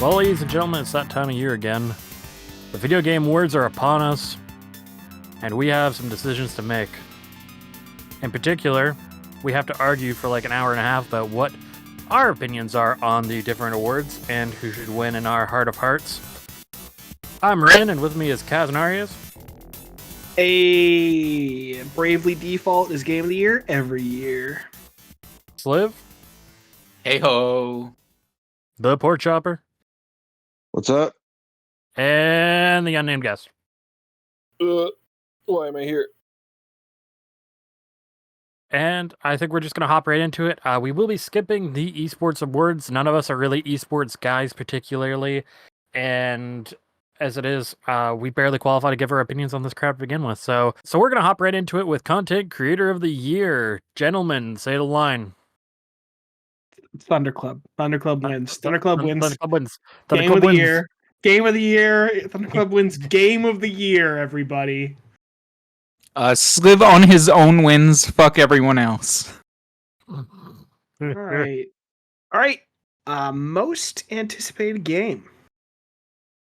Well, ladies and gentlemen, it's that time of year again. The video game awards are upon us, and we have some decisions to make. In particular, we have to argue for like an hour and a half about what our opinions are on the different awards and who should win in our heart of hearts. I'm Rin, and with me is Kaz and Arias. A Bravely Default is Game of the Year every year. Sliv. Hey ho. The Pork Chopper. What's up? And the unnamed guest. Why am I here? And I think we're just going to hop right into it. We will be skipping the esports awards. None of us are really esports guys particularly. And as it is, we barely qualify to give our opinions on this crap to begin with. So we're going to hop right into it with Content Creator of the Year. Gentlemen, say the line. ThunderClub. ThunderClub wins. ThunderClub wins. ThunderClub wins. Game of the Year. Game of the Year. ThunderClub wins Game of the Year, everybody. Sliv on his own wins. Fuck everyone else. All right. Most anticipated game.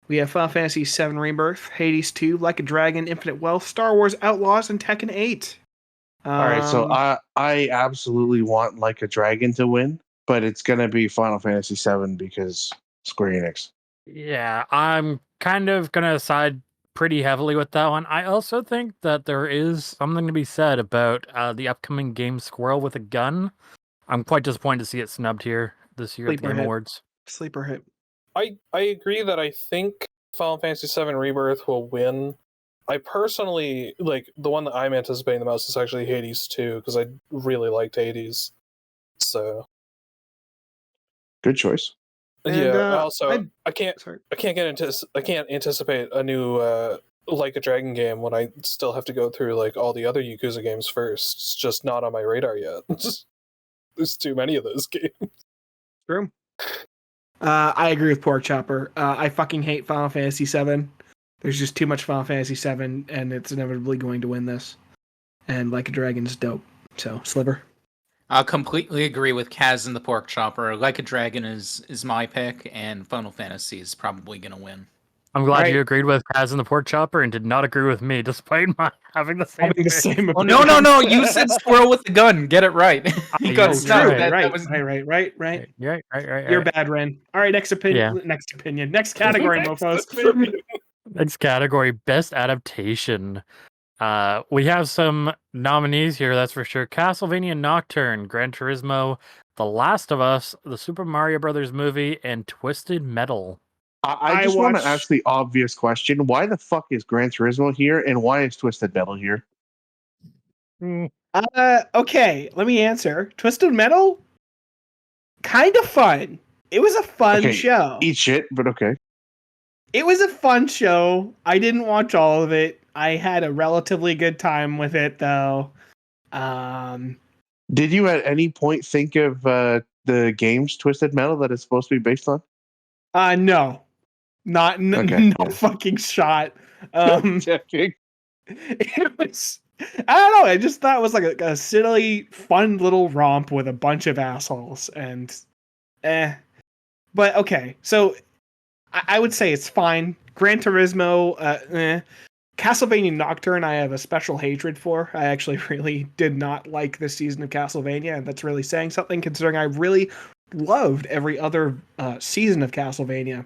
We have Final Fantasy VII Rebirth, Hades 2, Like a Dragon, Infinite Wealth, Star Wars Outlaws, and Tekken 8. All right, so I absolutely want Like a Dragon to win, but it's gonna be Final Fantasy VII because Square Enix. Yeah, I'm kind of going to side pretty heavily with that one. I also think that there is something to be said about the upcoming game Squirrel with a Gun. I'm quite disappointed to see it snubbed here this year at the Game Awards. Sleeper hit. I agree that I think Final Fantasy VII Rebirth will win. I personally, like, the one that I'm anticipating the most is actually Hades 2, because I really liked Hades. So Good choice. And, also I can't anticipate a new Like a Dragon game when I still have to go through like all the other Yakuza games first. It's just not on my radar yet. There's too many of those games. True. I agree with Pork Chopper. I fucking hate Final Fantasy VII. There's just too much Final Fantasy VII, and it's inevitably going to win this. And Like a Dragon's dope. So, Sliver. I completely agree with Kaz and the Pork Chopper. Like a Dragon is my pick, and Final Fantasy is probably going to win. I'm glad you agreed with Kaz and the Pork Chopper and did not agree with me, despite my having the same opinion. Oh, no. You said Squirrel with the Gun. Get it right. You got snubbed. Right. Right. You're bad, Ren. All right, next opinion. Yeah. Next category, mofos. Next category, Best Adaptation. We have some nominees here, that's for sure. Castlevania Nocturne, Gran Turismo, The Last of Us, the Super Mario Brothers movie, and Twisted Metal. I just want to ask the obvious question. Why the fuck is Gran Turismo here, and why is Twisted Metal here? Okay, let me answer. Twisted Metal? Kind of fun. It was a fun show. Eat shit, but okay. It was a fun show. I didn't watch all of it. I had a relatively good time with it, though. Did you at any point think of the games Twisted Metal that it's supposed to be based on? No. No fucking shot. It was... I don't know. I just thought it was like a silly, fun little romp with a bunch of assholes. And, But, okay. So, I would say it's fine. Gran Turismo, Castlevania Nocturne, I have a special hatred for. I actually really did not like this season of Castlevania, and that's really saying something, considering I really loved every other season of Castlevania.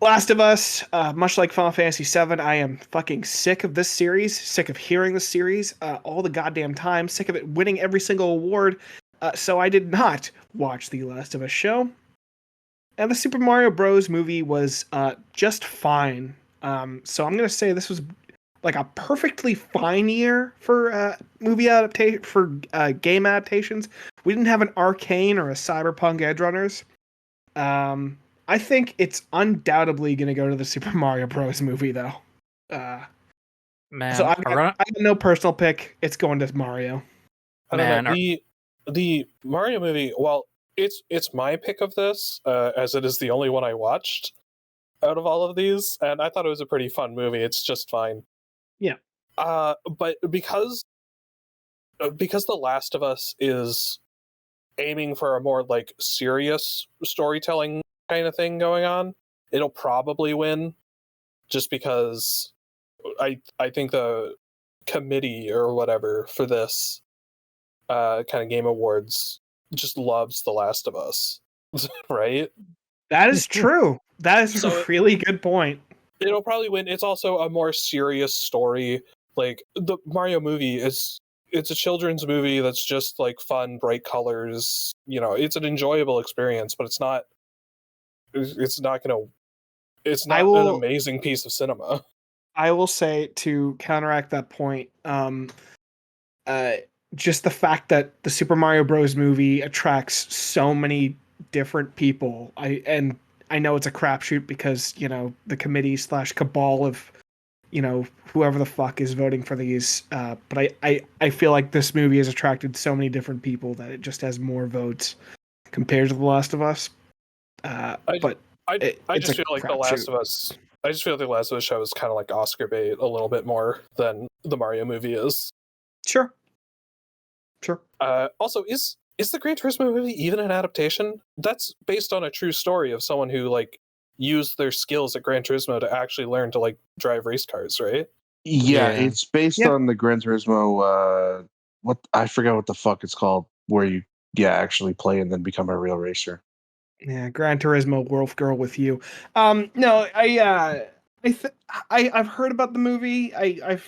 Last of Us, much like Final Fantasy VII, I am fucking sick of this series, sick of hearing this series all the goddamn time, sick of it winning every single award, so I did not watch the Last of Us show. And the Super Mario Bros. Movie was just fine. So I'm going to say this was like a perfectly fine year for movie adaptation, for game adaptations. We didn't have an Arcane or a Cyberpunk Edgerunners. I think it's undoubtedly going to go to the Super Mario Bros. Movie, though. Man, so I got no personal pick. It's going to Mario. I don't know. The Mario movie, well, it's my pick of this, as it is the only one I watched out of all of these, and I thought it was a pretty fun movie. It's just fine. Yeah. But because The Last of Us is aiming for a more like serious storytelling kind of thing going on, it'll probably win, just because I think the committee or whatever for this kind of game awards just loves The Last of Us, right? That is true. That is So a really good point. It'll probably win. It's also a more serious story. Like the Mario movie it's a children's movie that's just like fun, bright colors. You know, it's an enjoyable experience, but it's not an amazing piece of cinema. I will say, to counteract that point, just the fact that the Super Mario Bros. Movie attracts so many different people. I know it's a crapshoot because, you know, the committee / cabal of, you know, whoever the fuck is voting for these. But I feel like this movie has attracted so many different people that it just has more votes compared to The Last of Us. I just feel like The Last of Us show is kind of like Oscar bait a little bit more than the Mario movie is. Sure. Also, is the Gran Turismo movie even an adaptation? That's based on a true story of someone who like used their skills at Gran Turismo to actually learn to like drive race cars, right? Yeah, it's based on the Gran Turismo. I forgot what the fuck it's called, where you actually play and then become a real racer. Yeah, Gran Turismo Wolf Girl with you. No, I've heard about the movie. I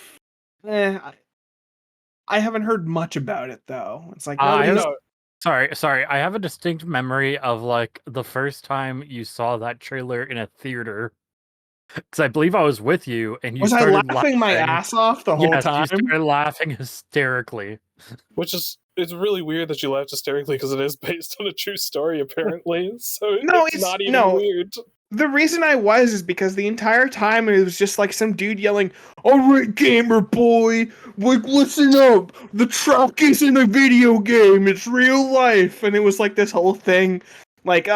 haven't heard much about it though. It's like Sorry. I have a distinct memory of like the first time you saw that trailer in a theater. Because I believe I was with you, and you started laughing my ass off the whole time. You started laughing hysterically. Which is, it's really weird that you laughed hysterically because it is based on a true story, apparently. So it's not even weird. The reason I was is because the entire time it was just like some dude yelling, "Alright, gamer boy, like listen up. The truck isn't a video game, it's real life." And it was like this whole thing. Like,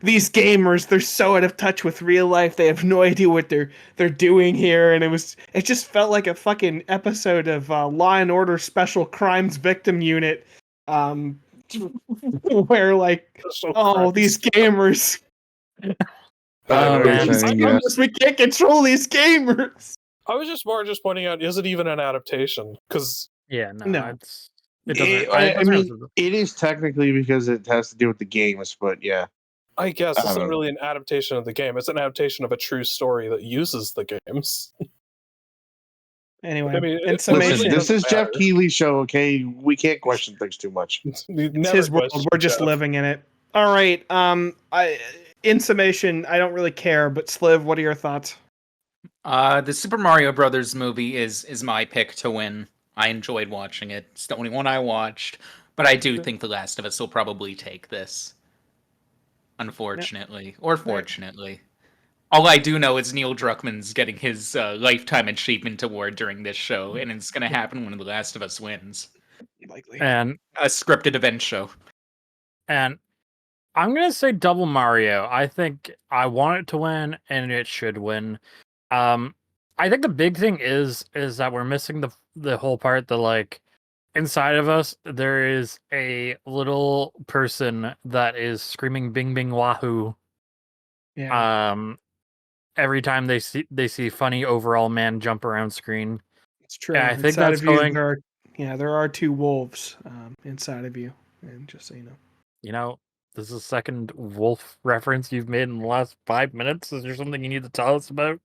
these gamers, they're so out of touch with real life, they have no idea what they're doing here. And it just felt like a fucking episode of Law and Order Special Crimes Victim Unit. Where like, these gamers. We can't control these gamers. I was just pointing out, is it even an adaptation? Because no. It is technically because it has to do with the games, but yeah. I guess it's not really an adaptation of the game. It's an adaptation of a true story that uses the games. Anyway, in summation, this is Jeff Keighley's show, okay? We can't question things too much. It's his world. We're just living in it. All right. In summation, I don't really care, but Sliv, what are your thoughts? The Super Mario Brothers movie is my pick to win. I enjoyed watching it. It's the only one I watched, but I do think The Last of Us will probably take this. Unfortunately, or fortunately. All I do know is Neil Druckmann's getting his Lifetime Achievement Award during this show, and it's going to happen when The Last of Us wins. Likely. And a scripted event show. And I'm going to say Double Mario. I think I want it to win, and it should win. I think the big thing is that we're missing the whole part that, like, inside of us, there is a little person that is screaming "Bing Bing Wahoo!" Yeah. Every time they see funny overall man jump around screen. It's true. Yeah, I think that's going. There are two wolves inside of you, and just so you know. You know, this is the second wolf reference you've made in the last 5 minutes. Is there something you need to tell us about?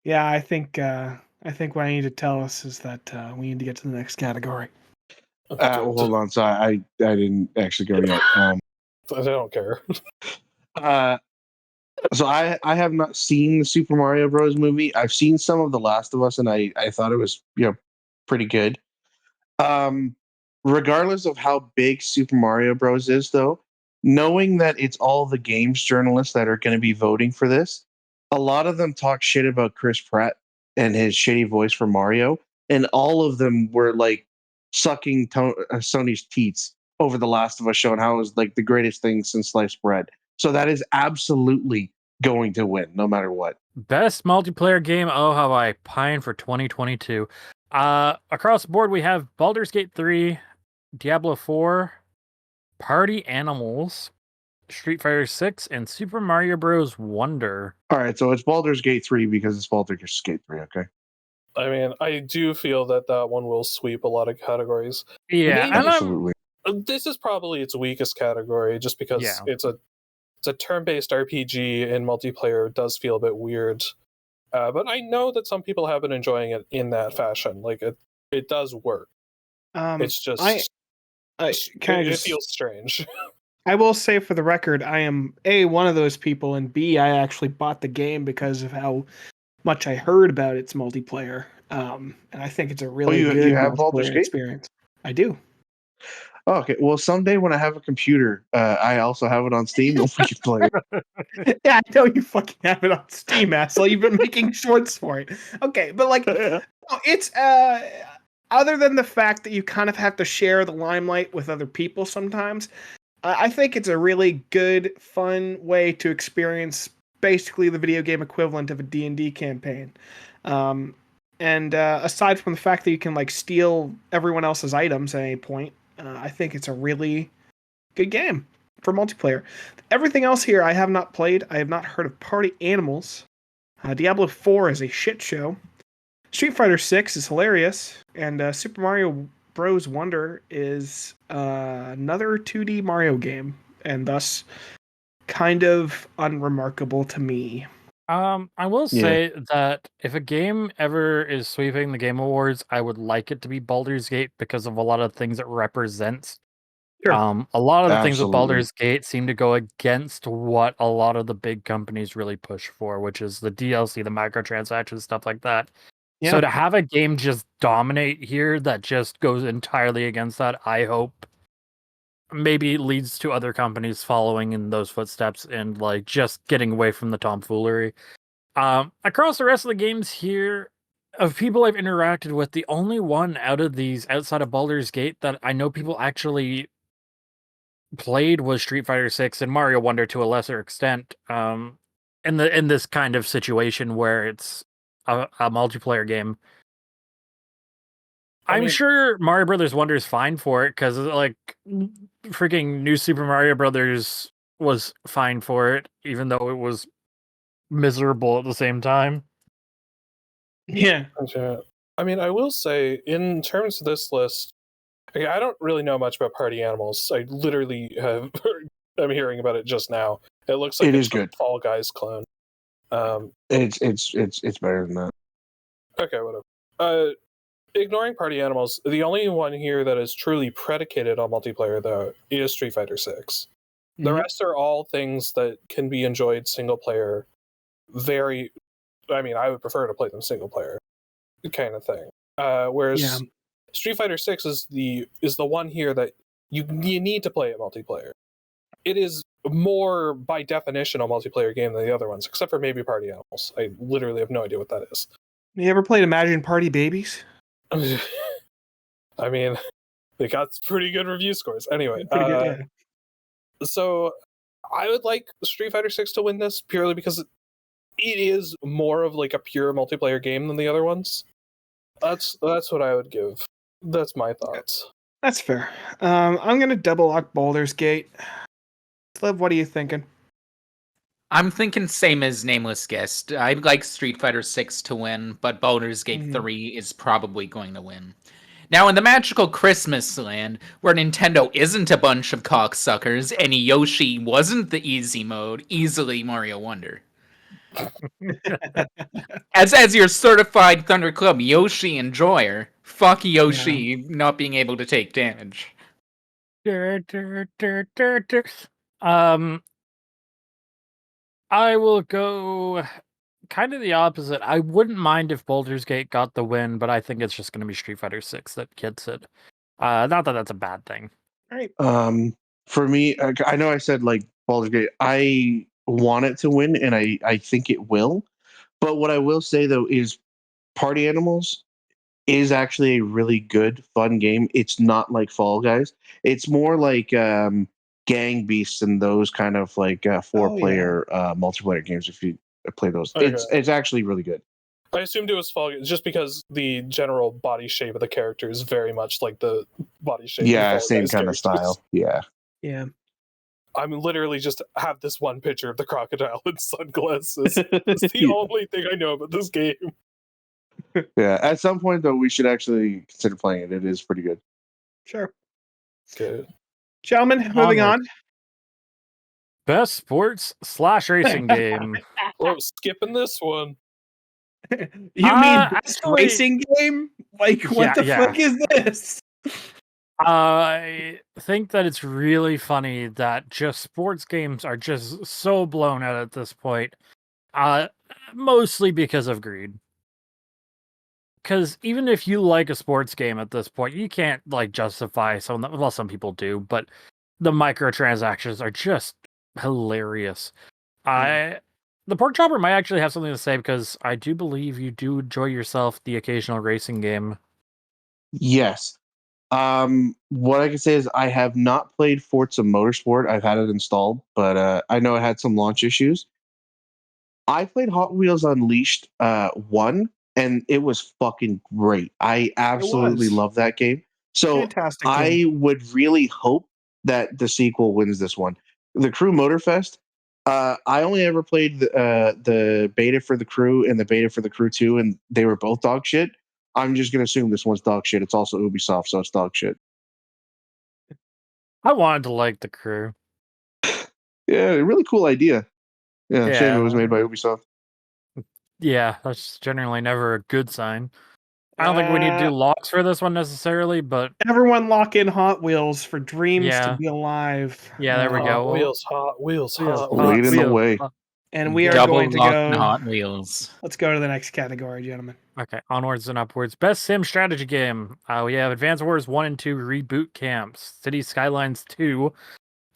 Yeah, I think what I need to tell us is that we need to get to the next category. Hold on, so I didn't actually go yet. I don't care. So I have not seen the Super Mario Bros. Movie. I've seen some of The Last of Us, and I thought it was pretty good. Regardless of how big Super Mario Bros. Is, though, knowing that it's all the games journalists that are going to be voting for this, a lot of them talk shit about Chris Pratt and his shitty voice for Mario, and all of them were like sucking Sony's teats over The Last of Us show and how it was like the greatest thing since sliced bread. So that is absolutely going to win, no matter what. Best multiplayer game. Oh, how I pine for 2022. Across the board, we have Baldur's Gate 3, Diablo 4, Party Animals, Street Fighter 6, and Super Mario Bros. Wonder. All right, so it's Baldur's Gate 3 because it's Baldur's Gate 3, okay? I mean, I do feel that one will sweep a lot of categories. Yeah, Maybe- and Absolutely. This is probably its weakest category, just because Yeah. it's a turn-based RPG and multiplayer does feel a bit weird. But I know that some people have been enjoying it in that fashion. Like it does work. It's just it feels strange. I will say for the record, I am A, one of those people, and B, I actually bought the game because of how much I heard about its multiplayer. And I think it's a really good you have Baldur's multiplayer Gate? experience. I do. Oh, okay, well, someday when I have a computer, I also have it on Steam, and we can play it. Yeah, I know you fucking have it on Steam, asshole. You've been making shorts for it. Okay, but like, it's other than the fact that you kind of have to share the limelight with other people sometimes, I think it's a really good, fun way to experience basically the video game equivalent of a D&D campaign. And aside from the fact that you can like steal everyone else's items at any point, I think it's a really good game for multiplayer. Everything else here I have not played. I have not heard of Party Animals. Diablo 4 is a shit show. Street Fighter 6 is hilarious. And Super Mario Bros. Wonder is another 2D Mario game, and thus kind of unremarkable to me. I will say that if a game ever is sweeping the Game Awards, I would like it to be Baldur's Gate because of a lot of things it represents. Sure. A lot of the things with Absolutely. Baldur's Gate seem to go against what a lot of the big companies really push for, which is the DLC, the microtransactions, stuff like that. Yeah. So to have a game just dominate here that just goes entirely against that, I hope maybe leads to other companies following in those footsteps and like just getting away from the tomfoolery. Across the rest of the games here, of people I've interacted with, the only one out of these outside of Baldur's Gate that I know people actually played was Street Fighter 6 and Mario Wonder to a lesser extent. In this kind of situation where it's a multiplayer game. I'm sure Mario Brothers Wonder is fine for it because like freaking New Super Mario Brothers was fine for it, even though it was miserable at the same time. Yeah. I mean, I will say, in terms of this list, I don't really know much about Party Animals. I literally I'm hearing about it just now. It looks like It it's is good. a Fall Guys clone. It's better than that. Okay, whatever. Ignoring Party Animals, the only one here that is truly predicated on multiplayer, though, is Street Fighter 6. The Mhm. rest are all things that can be enjoyed single player. I would prefer to play them single player, kind of thing. Whereas Street Fighter 6 is the one here that you need to play it multiplayer. It is more by definition a multiplayer game than the other ones, except for maybe Party Animals. I literally have no idea what that is. You ever played Imagine Party Babies? I mean, they got pretty good review scores. Anyway, Pretty good, yeah. So I would like Street Fighter 6 to win this purely because it is more of like a pure multiplayer game than the other ones. That's what I would give. That's my thoughts. That's fair. I'm gonna double lock Baldur's Gate. Sliv, what are you thinking? I'm thinking same as Nameless Guest. I'd like Street Fighter 6 to win, but Baldur's Gate 3 is probably going to win. Now, in the magical Christmas land, where Nintendo isn't a bunch of cocksuckers, and Yoshi wasn't the easy mode, easily Mario Wonder. As your certified ThunderClub Yoshi enjoyer, fuck Yoshi not being able to take damage. I will go kind of the opposite. I wouldn't mind if Baldur's Gate got the win, but I think it's just going to be Street Fighter 6 that gets it. Not that that's a bad thing. All right. For me, I know I said like Baldur's Gate. I want it to win, and I think it will. But what I will say though is, Party Animals is actually a really good, fun game. It's not like Fall Guys. It's more like Gang Beasts and those kind of like 4-player multiplayer games. If you play those, Okay. it's actually really good. I assumed it was Fall Guys just because the general body shape of the character is very much like the body shape. Yeah, of Fall same Guys kind of characters. style. Yeah. Yeah. I'm literally just have this one picture of the crocodile in sunglasses. It's the only thing I know about this game. Yeah, at some point though, we should actually consider playing it. It is pretty good. Sure. Good. Gentlemen, moving Onward. on. Best sports / racing game. Bro, skipping this one. You mean best actually- racing game? Like, what the fuck is this? I think that it's really funny that just sports games are just so blown out at this point. Mostly because of greed. Because even if you like a sports game at this point, you can't like justify some people do, but the microtransactions are just hilarious. The pork chopper might actually have something to say because I do believe you do enjoy yourself the occasional racing game. Yes. What I can say is I have not played Forza Motorsport. I've had it installed, but I know it had some launch issues. I played Hot Wheels Unleashed 1, and it was fucking great. I absolutely love that game. So Fantastic game. I would really hope that the sequel wins this one. The Crew Motorfest. I only ever played the beta for the Crew and the beta for the Crew 2, and they were both dog shit. I'm just gonna assume this one's dog shit. It's also Ubisoft, so it's dog shit. I wanted to like the Crew. Yeah, really cool idea. Yeah, shame it was Yeah. made by Ubisoft. Yeah, that's generally never a good sign. I don't think we need to do locks for this one necessarily, but Everyone lock in Hot Wheels for dreams to Yeah. be alive. yeah, there we go. Hot Wheels, Hot Wheels, Wheels, Hot Hot Lead in the Wheels. way. And we are Double going to lock go. and Hot Wheels. Let's go to the next category, gentlemen. Okay, onwards and upwards. Best sim strategy game. We have Advance Wars 1 and 2 Reboot Camps, City Skylines 2,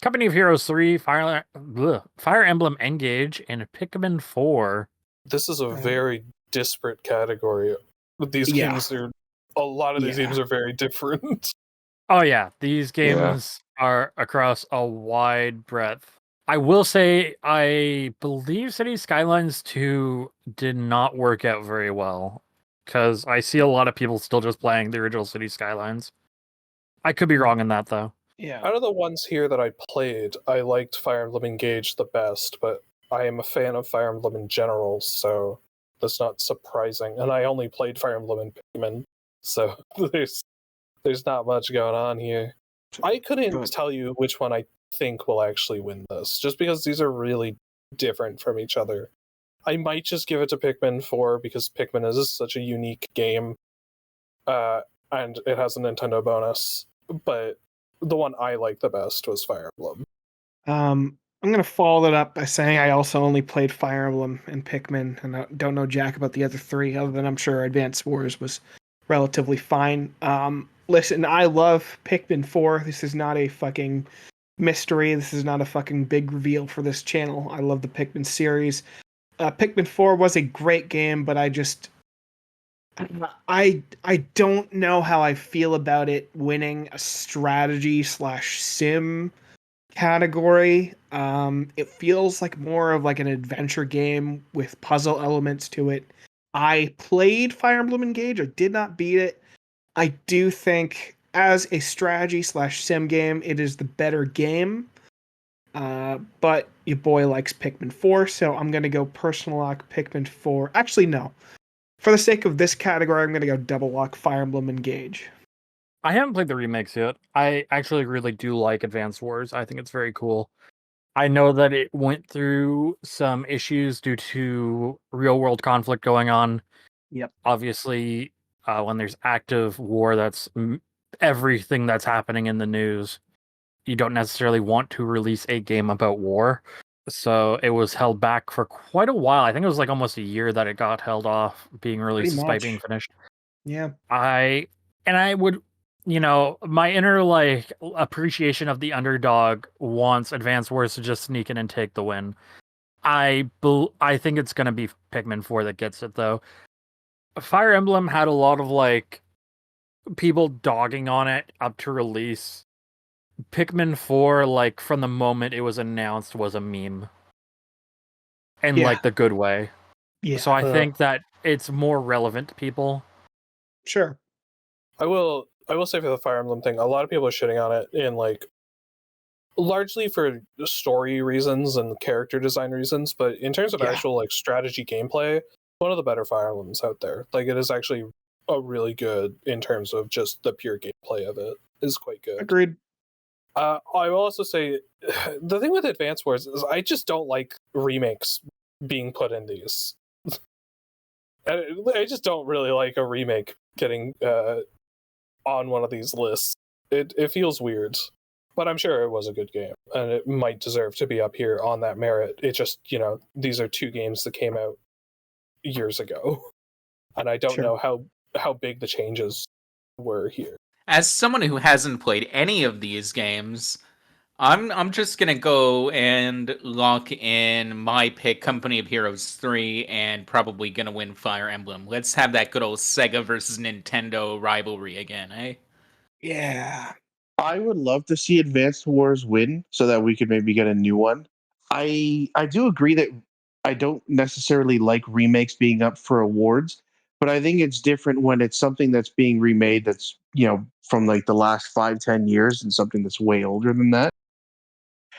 Company of Heroes 3, Fire Emblem Engage, and Pikmin 4. This is a very disparate category. These Yeah. games are a lot of these games are very different. Oh yeah, these games are across a wide breadth. I will say, I believe City Skylines 2 did not work out very well, because I see a lot of people still just playing the original City Skylines. I could be wrong in that, though. Yeah. Out of the ones here that I played, I liked Fire Emblem Engage the best, but I am a fan of Fire Emblem in general, so that's not surprising. And I only played Fire Emblem and Pikmin, so there's not much going on here. I couldn't tell you which one I think will actually win this, just because these are really different from each other. I might just give it to Pikmin 4 because Pikmin is such a unique game, and it has a Nintendo bonus, but the one I liked the best was Fire Emblem. I'm going to follow that up by saying I also only played Fire Emblem and Pikmin, and I don't know jack about the other three, other than I'm sure Advance Wars was relatively fine. Listen, I love Pikmin 4. This is not a fucking mystery. This is not a fucking big reveal for this channel. I love the Pikmin series. Pikmin 4 was a great game, but I don't know how I feel about it winning a strategy / sim category. It feels like more of like an adventure game with puzzle elements to it. I played Fire Emblem Engage. I did not beat it. I do think as a strategy / sim game, it is the better game. But your boy likes Pikmin 4, so I'm going to go personal lock Pikmin 4. Actually, no. For the sake of this category, I'm going to go double lock Fire Emblem Engage. I haven't played the remakes yet. I actually really do like Advance Wars. I think it's very cool. I know that it went through some issues due to real-world conflict going on. Yep. Obviously, when there's active war, that's everything that's happening in the news. You don't necessarily want to release a game about war. So it was held back for quite a while. I think it was like almost a year that it got held off being released despite being finished. Yeah. I would, my inner like appreciation of the underdog wants Advance Wars to just sneak in and take the win. I think it's gonna be Pikmin 4 that gets it though. Fire Emblem had a lot of like people dogging on it up to release. Pikmin 4, like from the moment it was announced, was a meme. In like the good way. Yeah. So I think that it's more relevant to people. Sure. I will say for the Fire Emblem thing, a lot of people are shitting on it in like largely for story reasons and character design reasons, but in terms of actual like strategy gameplay, one of the better Fire Emblems out there. Like it is actually a really good in terms of just the pure gameplay of it is quite good. Agreed. I will also say the thing with Advance Wars is I just don't like remakes being put in these. I just don't really like a remake getting on one of these lists. It feels weird, but I'm sure it was a good game and it might deserve to be up here on that merit. It just, these are two games that came out years ago, and I don't know how big the changes were here. As someone who hasn't played any of these games, I'm just gonna go and lock in my pick, Company of Heroes 3, and probably gonna win Fire Emblem. Let's have that good old Sega versus Nintendo rivalry again, eh? Yeah. I would love to see Advanced Wars win so that we could maybe get a new one. I do agree that I don't necessarily like remakes being up for awards, but I think it's different when it's something that's being remade that's, from like the last 5-10 years and something that's way older than that.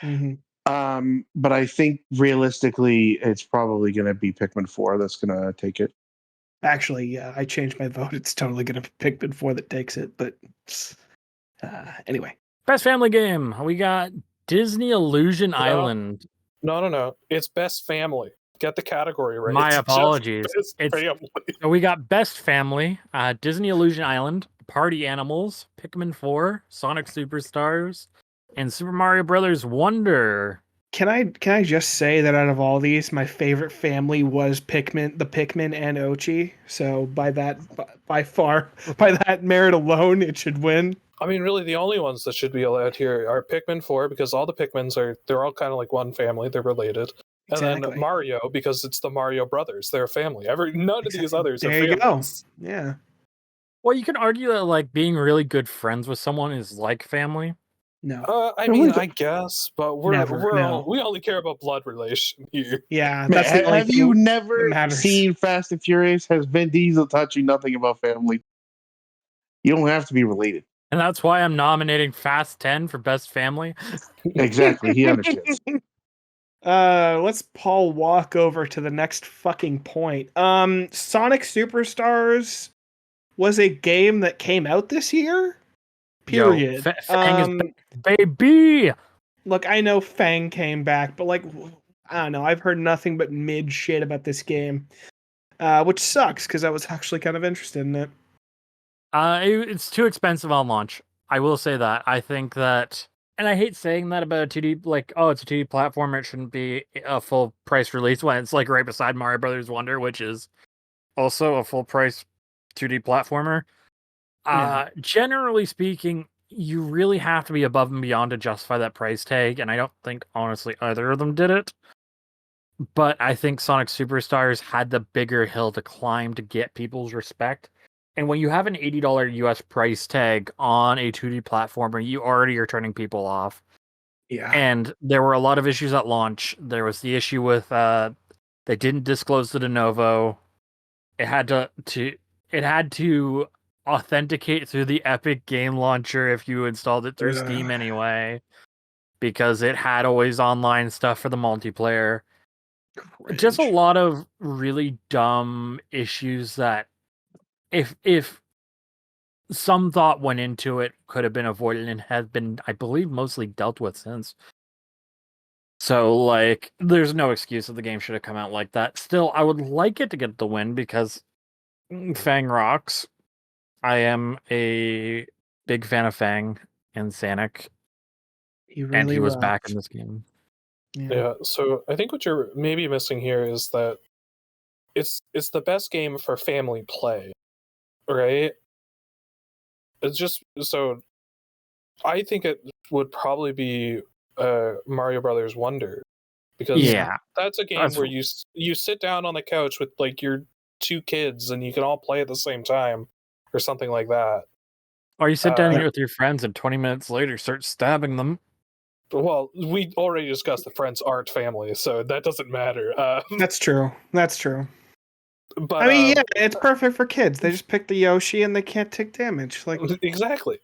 Mm-hmm. But I think realistically, it's probably going to be Pikmin 4 that's going to take it. Actually, yeah, I changed my vote. It's totally going to be Pikmin 4 that takes it. But anyway. Best family game. We got Disney Illusion Island. No. It's Best Family. Get the category right. My apologies. So we got Best Family, Disney Illusion Island, Party Animals, Pikmin 4, Sonic Superstars, and Super Mario Brothers Wonder. Can I just say that out of all these, my favorite family was Pikmin and Ochi. So by that merit alone, it should win. I mean, really, the only ones that should be allowed here are Pikmin 4 because all the Pikmins they're all kind of like one family. They're related. Exactly. And then Mario, because it's the Mario Brothers. They're a family. None of these others are families. There you go. Yeah. Well, you can argue that like being really good friends with someone is like family. No. I mean, I guess, but we only care about blood relation here. Yeah. That's have you never seen Fast and Furious? Has Vin Diesel taught you nothing about family? You don't have to be related. And that's why I'm nominating Fast 10 for Best Family. Exactly. He understands. Let's Paul walk over to the next fucking point. Sonic Superstars was a game that came out this year. Period. Yo, Fang is baby. Look, I know Fang came back, but like, I don't know. I've heard nothing but mid shit about this game, which sucks because I was actually kind of interested in it. It's too expensive on launch. I will say that. I think that. And I hate saying that about a 2D, like, oh, it's a 2D platform, it shouldn't be a full price release when it's like right beside Mario Brothers Wonder, which is also a full price 2D platformer. Yeah. Generally speaking, you really have to be above and beyond to justify that price tag, and I don't think, honestly, either of them did it. But I think Sonic Superstars had the bigger hill to climb to get people's respect. And when you have an $80 US price tag on a 2D platformer, you already are turning people off. Yeah. And there were a lot of issues at launch. There was the issue with they didn't disclose the de novo. It had to authenticate through the Epic Game Launcher if you installed it through Steam anyway, because it had always online stuff for the multiplayer. Cringe. Just a lot of really dumb issues that if some thought went into it, could have been avoided and has been, I believe, mostly dealt with since. So, like, there's no excuse that the game should have come out like that. Still, I would like it to get the win because Fang rocks. I am a big fan of Fang and Sonic. He really was back in this game. Yeah, so I think what you're maybe missing here is that it's the best game for family play. Right? It's just so I think it would probably be Mario Brothers Wonder because that's a game where you sit down on the couch with like your two kids and you can all play at the same time or something like that. Or you sit down with your friends and 20 minutes later start stabbing them. Well, we already discussed the friends aren't family, so that doesn't matter. That's true. But, I mean, it's perfect for kids. They just pick the Yoshi and they can't take damage. Like exactly.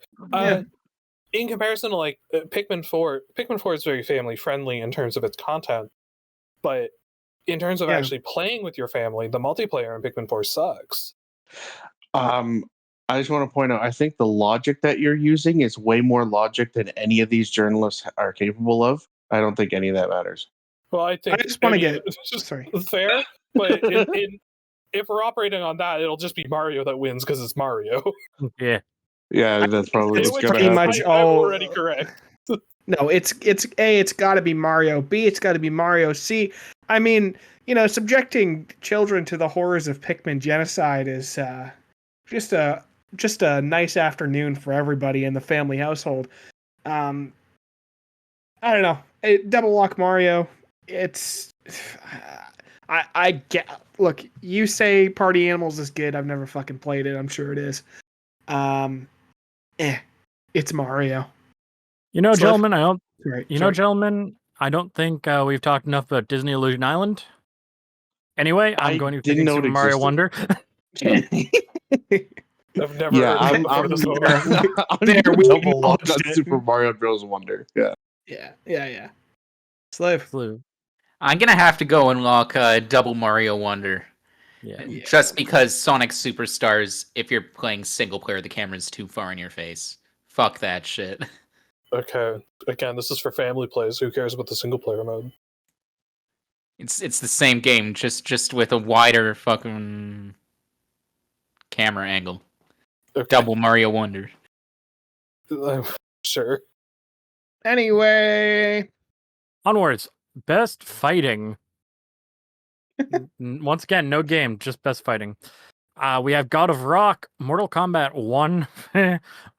in comparison to like Pikmin 4, Pikmin 4 is very family friendly in terms of its content, but in terms of actually playing with your family, the multiplayer in Pikmin 4 sucks. I just want to point out, I think the logic that you're using is way more logic than any of these journalists are capable of. I don't think any of that matters. Well, I think I just want to get sorry, fair, but if we're operating on that, it'll just be Mario that wins because it's Mario. Yeah. Yeah, that's probably it's what's going to pretty happen. much I'm already correct. No, it's A, it's got to be Mario. B, it's got to be Mario. C, I mean, subjecting children to the horrors of Pikmin genocide is just a nice afternoon for everybody in the family household. I don't know. Double Lock Mario. It's I get. Look, you say Party Animals is good. I've never fucking played it. I'm sure it is. It's Mario. Gentlemen, I don't. Right. Gentlemen, I don't think we've talked enough about Disney Illusion Island. Anyway, I'm going to be picking Super Mario Wonder. I've never heard before this I'm double locked on Super Mario Bros. Wonder. Yeah. Slave. I'm gonna have to go and lock Double Mario Wonder. Yeah. Just because Sonic Superstars, if you're playing single player, the camera's too far in your face. Fuck that shit. Okay. Again, this is for family plays. Who cares about the single player mode? It's the same game, just with a wider fucking camera angle. Okay. Double Mario Wonder. Sure. Anyway, Onwards. Best fighting. Once again, no game, just best fighting. We have God of Rock, Mortal Kombat 1,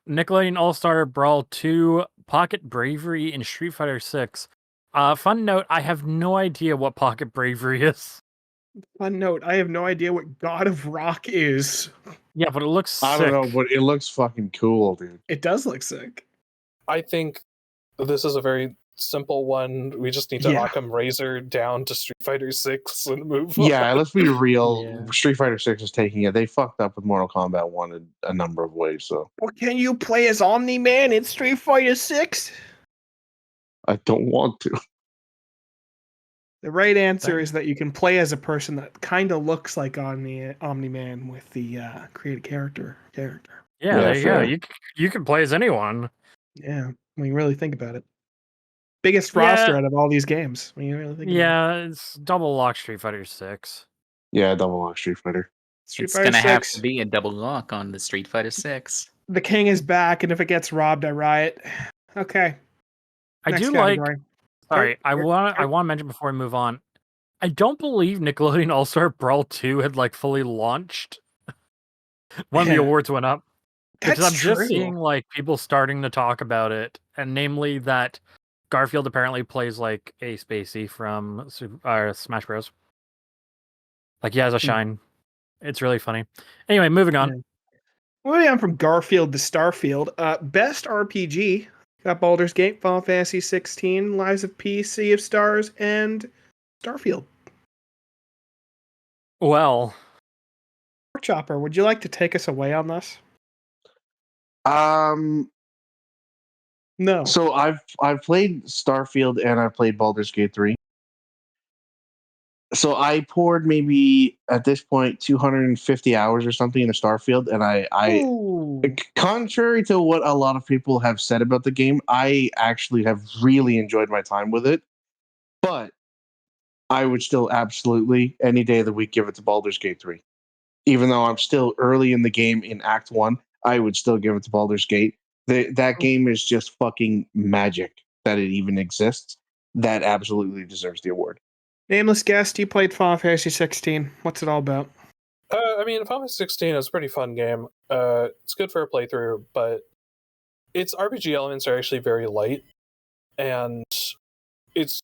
Nickelodeon All-Star Brawl 2, Pocket Bravery, and Street Fighter 6. Fun note, I have no idea what Pocket Bravery is. Fun note, I have no idea what God of Rock is. Yeah, but it looks sick. I don't know, but it looks fucking cool, dude. It does look sick. I think this is a very simple one. We just need to Occam Razor down to Street Fighter 6 and move on. Yeah, let's be real. Street Fighter 6 is taking it. They fucked up with Mortal Kombat 1 in a number of ways. So, well, can you play as Omni-Man in Street Fighter 6? I don't want to. The right answer is that you can play as a person that kind of looks like Omni-Man with the created character. Yeah, there you go. You can play as anyone. Yeah, when you really think about it. Biggest roster out of all these games. When you really think about it. It's double lock Street Fighter 6. Yeah, double lock Street Fighter. It's gonna have to be a double lock on the Street Fighter 6. The king is back, and if it gets robbed, I riot. Okay. I do like. Sorry, I want to mention before we move on. I don't believe Nickelodeon All-Star Brawl 2 had fully launched when the awards went up. Because I'm just seeing people starting to talk about it, and namely that Garfield apparently plays like a Spacey from Smash Bros. He has a shine. It's really funny. Anyway, moving on. Moving on from Garfield to Starfield. Best RPG. Got Baldur's Gate, Final Fantasy 16, Lies of P, Sea of Stars, and Starfield. Well, Chopper, would you like to take us away on this? No. So I've played Starfield and I've played Baldur's Gate 3. So I poured maybe at this point 250 hours or something into Starfield, and I contrary to what a lot of people have said about the game, I actually have really enjoyed my time with it. But I would still absolutely any day of the week give it to Baldur's Gate 3. Even though I'm still early in the game in Act 1, I would still give it to Baldur's Gate. That game is just fucking magic that it even exists. That absolutely deserves the award. Nameless guest, you played Final Fantasy 16. What's it all about? I mean, Final Fantasy 16 is a pretty fun game. It's good for a playthrough, but its RPG elements are actually very light, and it's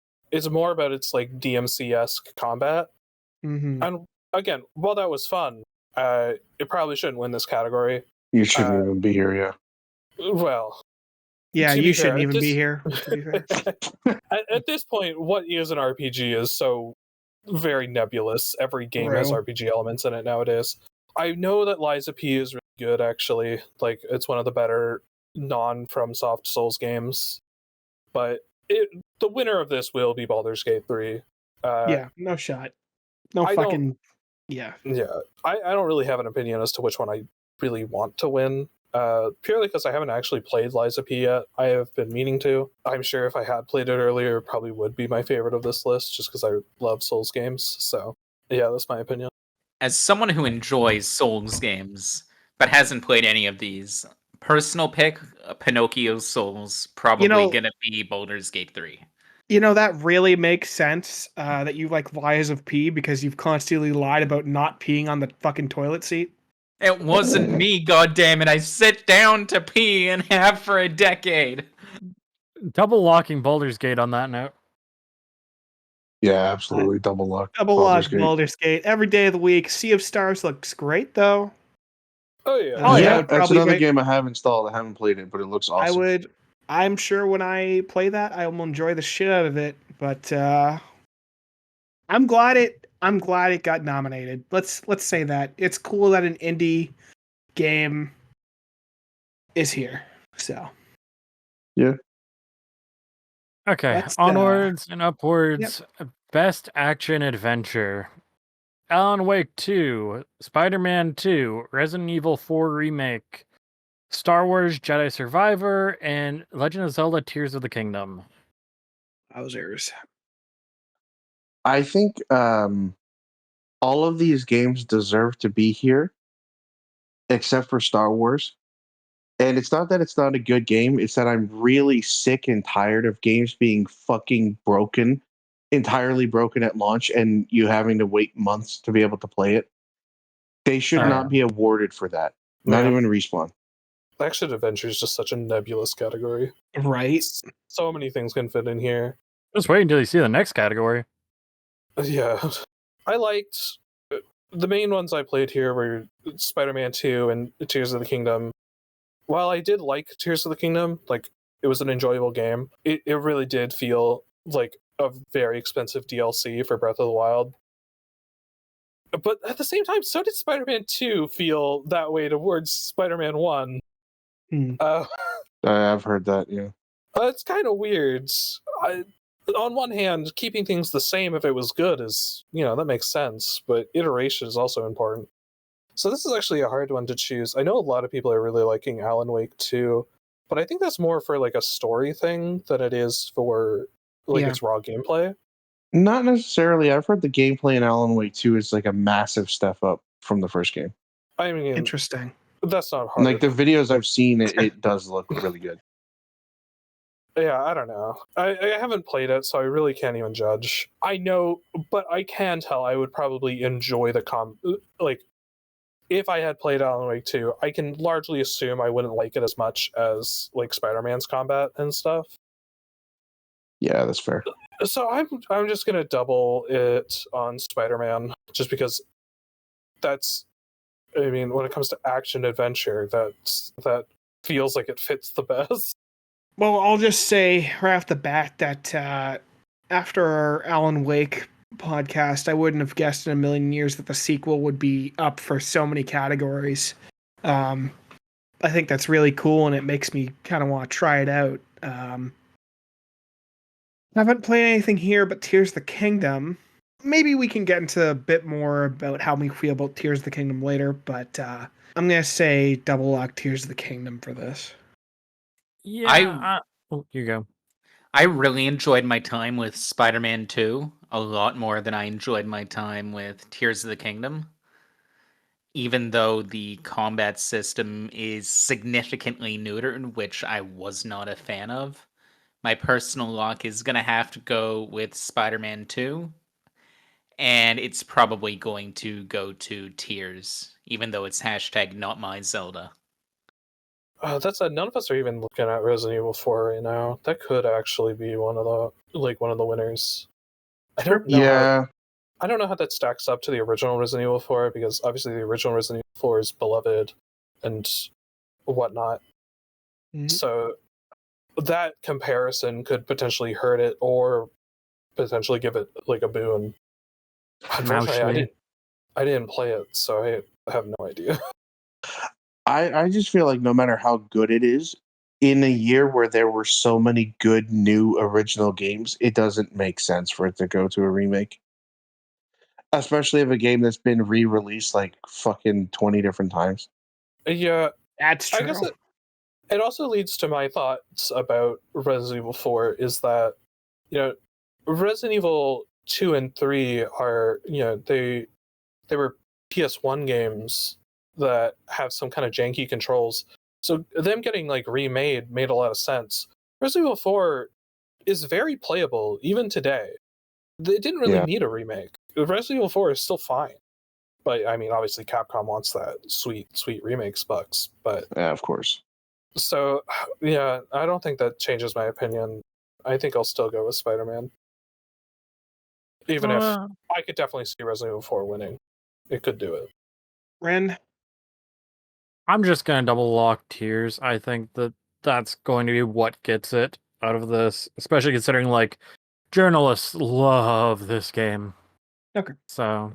more about its DMC-esque combat. Mm-hmm. And again, while that was fun, it probably shouldn't win this category. You shouldn't even be here, yeah. Well, yeah, you shouldn't even be here. At this point, what is an RPG is so very nebulous. Every game has RPG elements in it nowadays. I know that Lies of P is really good, actually. It's one of the better non-FromSoft Souls games, but the winner of this will be Baldur's Gate 3. Yeah, no shot. No I fucking... Yeah. Yeah, I don't really have an opinion as to which one I really want to win. Purely because I haven't actually played Liza P yet. I have been meaning to. I'm sure if I had played it earlier, it probably would be my favorite of this list, just because I love Souls games. So, yeah, that's my opinion. As someone who enjoys Souls games, but hasn't played any of these, personal pick, Pinocchio's Souls, probably gonna be Baldur's Gate 3. That really makes sense that you like Lies of P because you've constantly lied about not peeing on the fucking toilet seat. It wasn't me, goddammit. I sit down to pee and have for a decade. Double locking Baldur's Gate on that note. Yeah, absolutely. Double lock. Double lock Baldur's Gate. Every day of the week. Sea of Stars looks great, though. Oh, yeah. Yeah, that's another game I have installed. I haven't played it, but it looks awesome. I'm sure when I play that, I will enjoy the shit out of it. But I'm glad it got nominated. Let's say that it's cool that an indie game is here. So yeah. Okay, onwards and upwards. Yep. Best action adventure: Alan Wake 2, Spider-Man 2, Resident Evil 4 Remake, Star Wars Jedi Survivor, and Legend of Zelda Tears of the Kingdom. Wowzers. I think all of these games deserve to be here, except for Star Wars. And it's not that it's not a good game, it's that I'm really sick and tired of games being fucking entirely broken at launch, and you having to wait months to be able to play it. They should not be awarded for that. Not even Respawn. Action adventure is just such a nebulous category. Right? So many things can fit in here. Just wait until you see the next category. Yeah. I liked... The main ones I played here were Spider-Man 2 and Tears of the Kingdom. While I did like Tears of the Kingdom, like, it was an enjoyable game, it really did feel like a very expensive DLC for Breath of the Wild. But at the same time, so did Spider-Man 2 feel that way towards Spider-Man 1. I've heard that, yeah. It's kind of weird. On one hand, keeping things the same if it was good is, that makes sense, but iteration is also important. So this is actually a hard one to choose. I know a lot of people are really liking Alan Wake 2, but I think that's more for like a story thing than it is for its raw gameplay. Not necessarily. I've heard the gameplay in Alan Wake 2 is like a massive step up from the first game. I mean, interesting. That's not hard. Like the videos I've seen, it does look really good. Yeah, I don't know. I haven't played it, so I really can't even judge. I know, but I can tell I would probably enjoy the if I had played Alan Wake 2, I can largely assume I wouldn't like it as much as like Spider-Man's combat and stuff. Yeah, that's fair. So I'm just gonna double it on Spider-Man, just because when it comes to action adventure, that feels like it fits the best. Well, I'll just say right off the bat that after our Alan Wake podcast, I wouldn't have guessed in a million years that the sequel would be up for so many categories. I think that's really cool, and it makes me kind of want to try it out. I haven't played anything here but Tears of the Kingdom. Maybe we can get into a bit more about how we feel about Tears of the Kingdom later, but I'm going to say double lock Tears of the Kingdom for this. Yeah. You go. I really enjoyed my time with Spider-Man 2 a lot more than I enjoyed my time with Tears of the Kingdom. Even though the combat system is significantly neutered, which I was not a fan of, my personal lock is going to have to go with Spider-Man 2. And it's probably going to go to Tears, even though it's hashtag not my Zelda. None of us are even looking at Resident Evil 4 right now. That could actually be one of the winners. I don't know. I don't know how that stacks up to the original Resident Evil 4, because obviously the original Resident Evil 4 is beloved and whatnot. Mm-hmm. So that comparison could potentially hurt it or potentially give it like a boon. Unfortunately, I didn't play it, so I have no idea. I just feel like no matter how good it is, in a year where there were so many good new original games, it doesn't make sense for it to go to a remake. Especially of a game that's been re-released like fucking 20 different times. Yeah, That's true. I guess it also leads to my thoughts about Resident Evil 4 is that, Resident Evil 2 and 3 are, they were PS1 games that have some kind of janky controls. So them getting like remade made a lot of sense. Resident Evil 4 is very playable even today. It didn't really need a remake. Resident Evil 4 is still fine. But I mean, obviously Capcom wants that sweet remakes bucks. But yeah, of course. So yeah, I don't think that changes my opinion. I think I'll still go with Spider-Man. Even if I could definitely see Resident Evil 4 winning. It could do it. Ren? I'm just going to double lock Tears. I think that's going to be what gets it out of this, especially considering, like, journalists love this game. Okay. So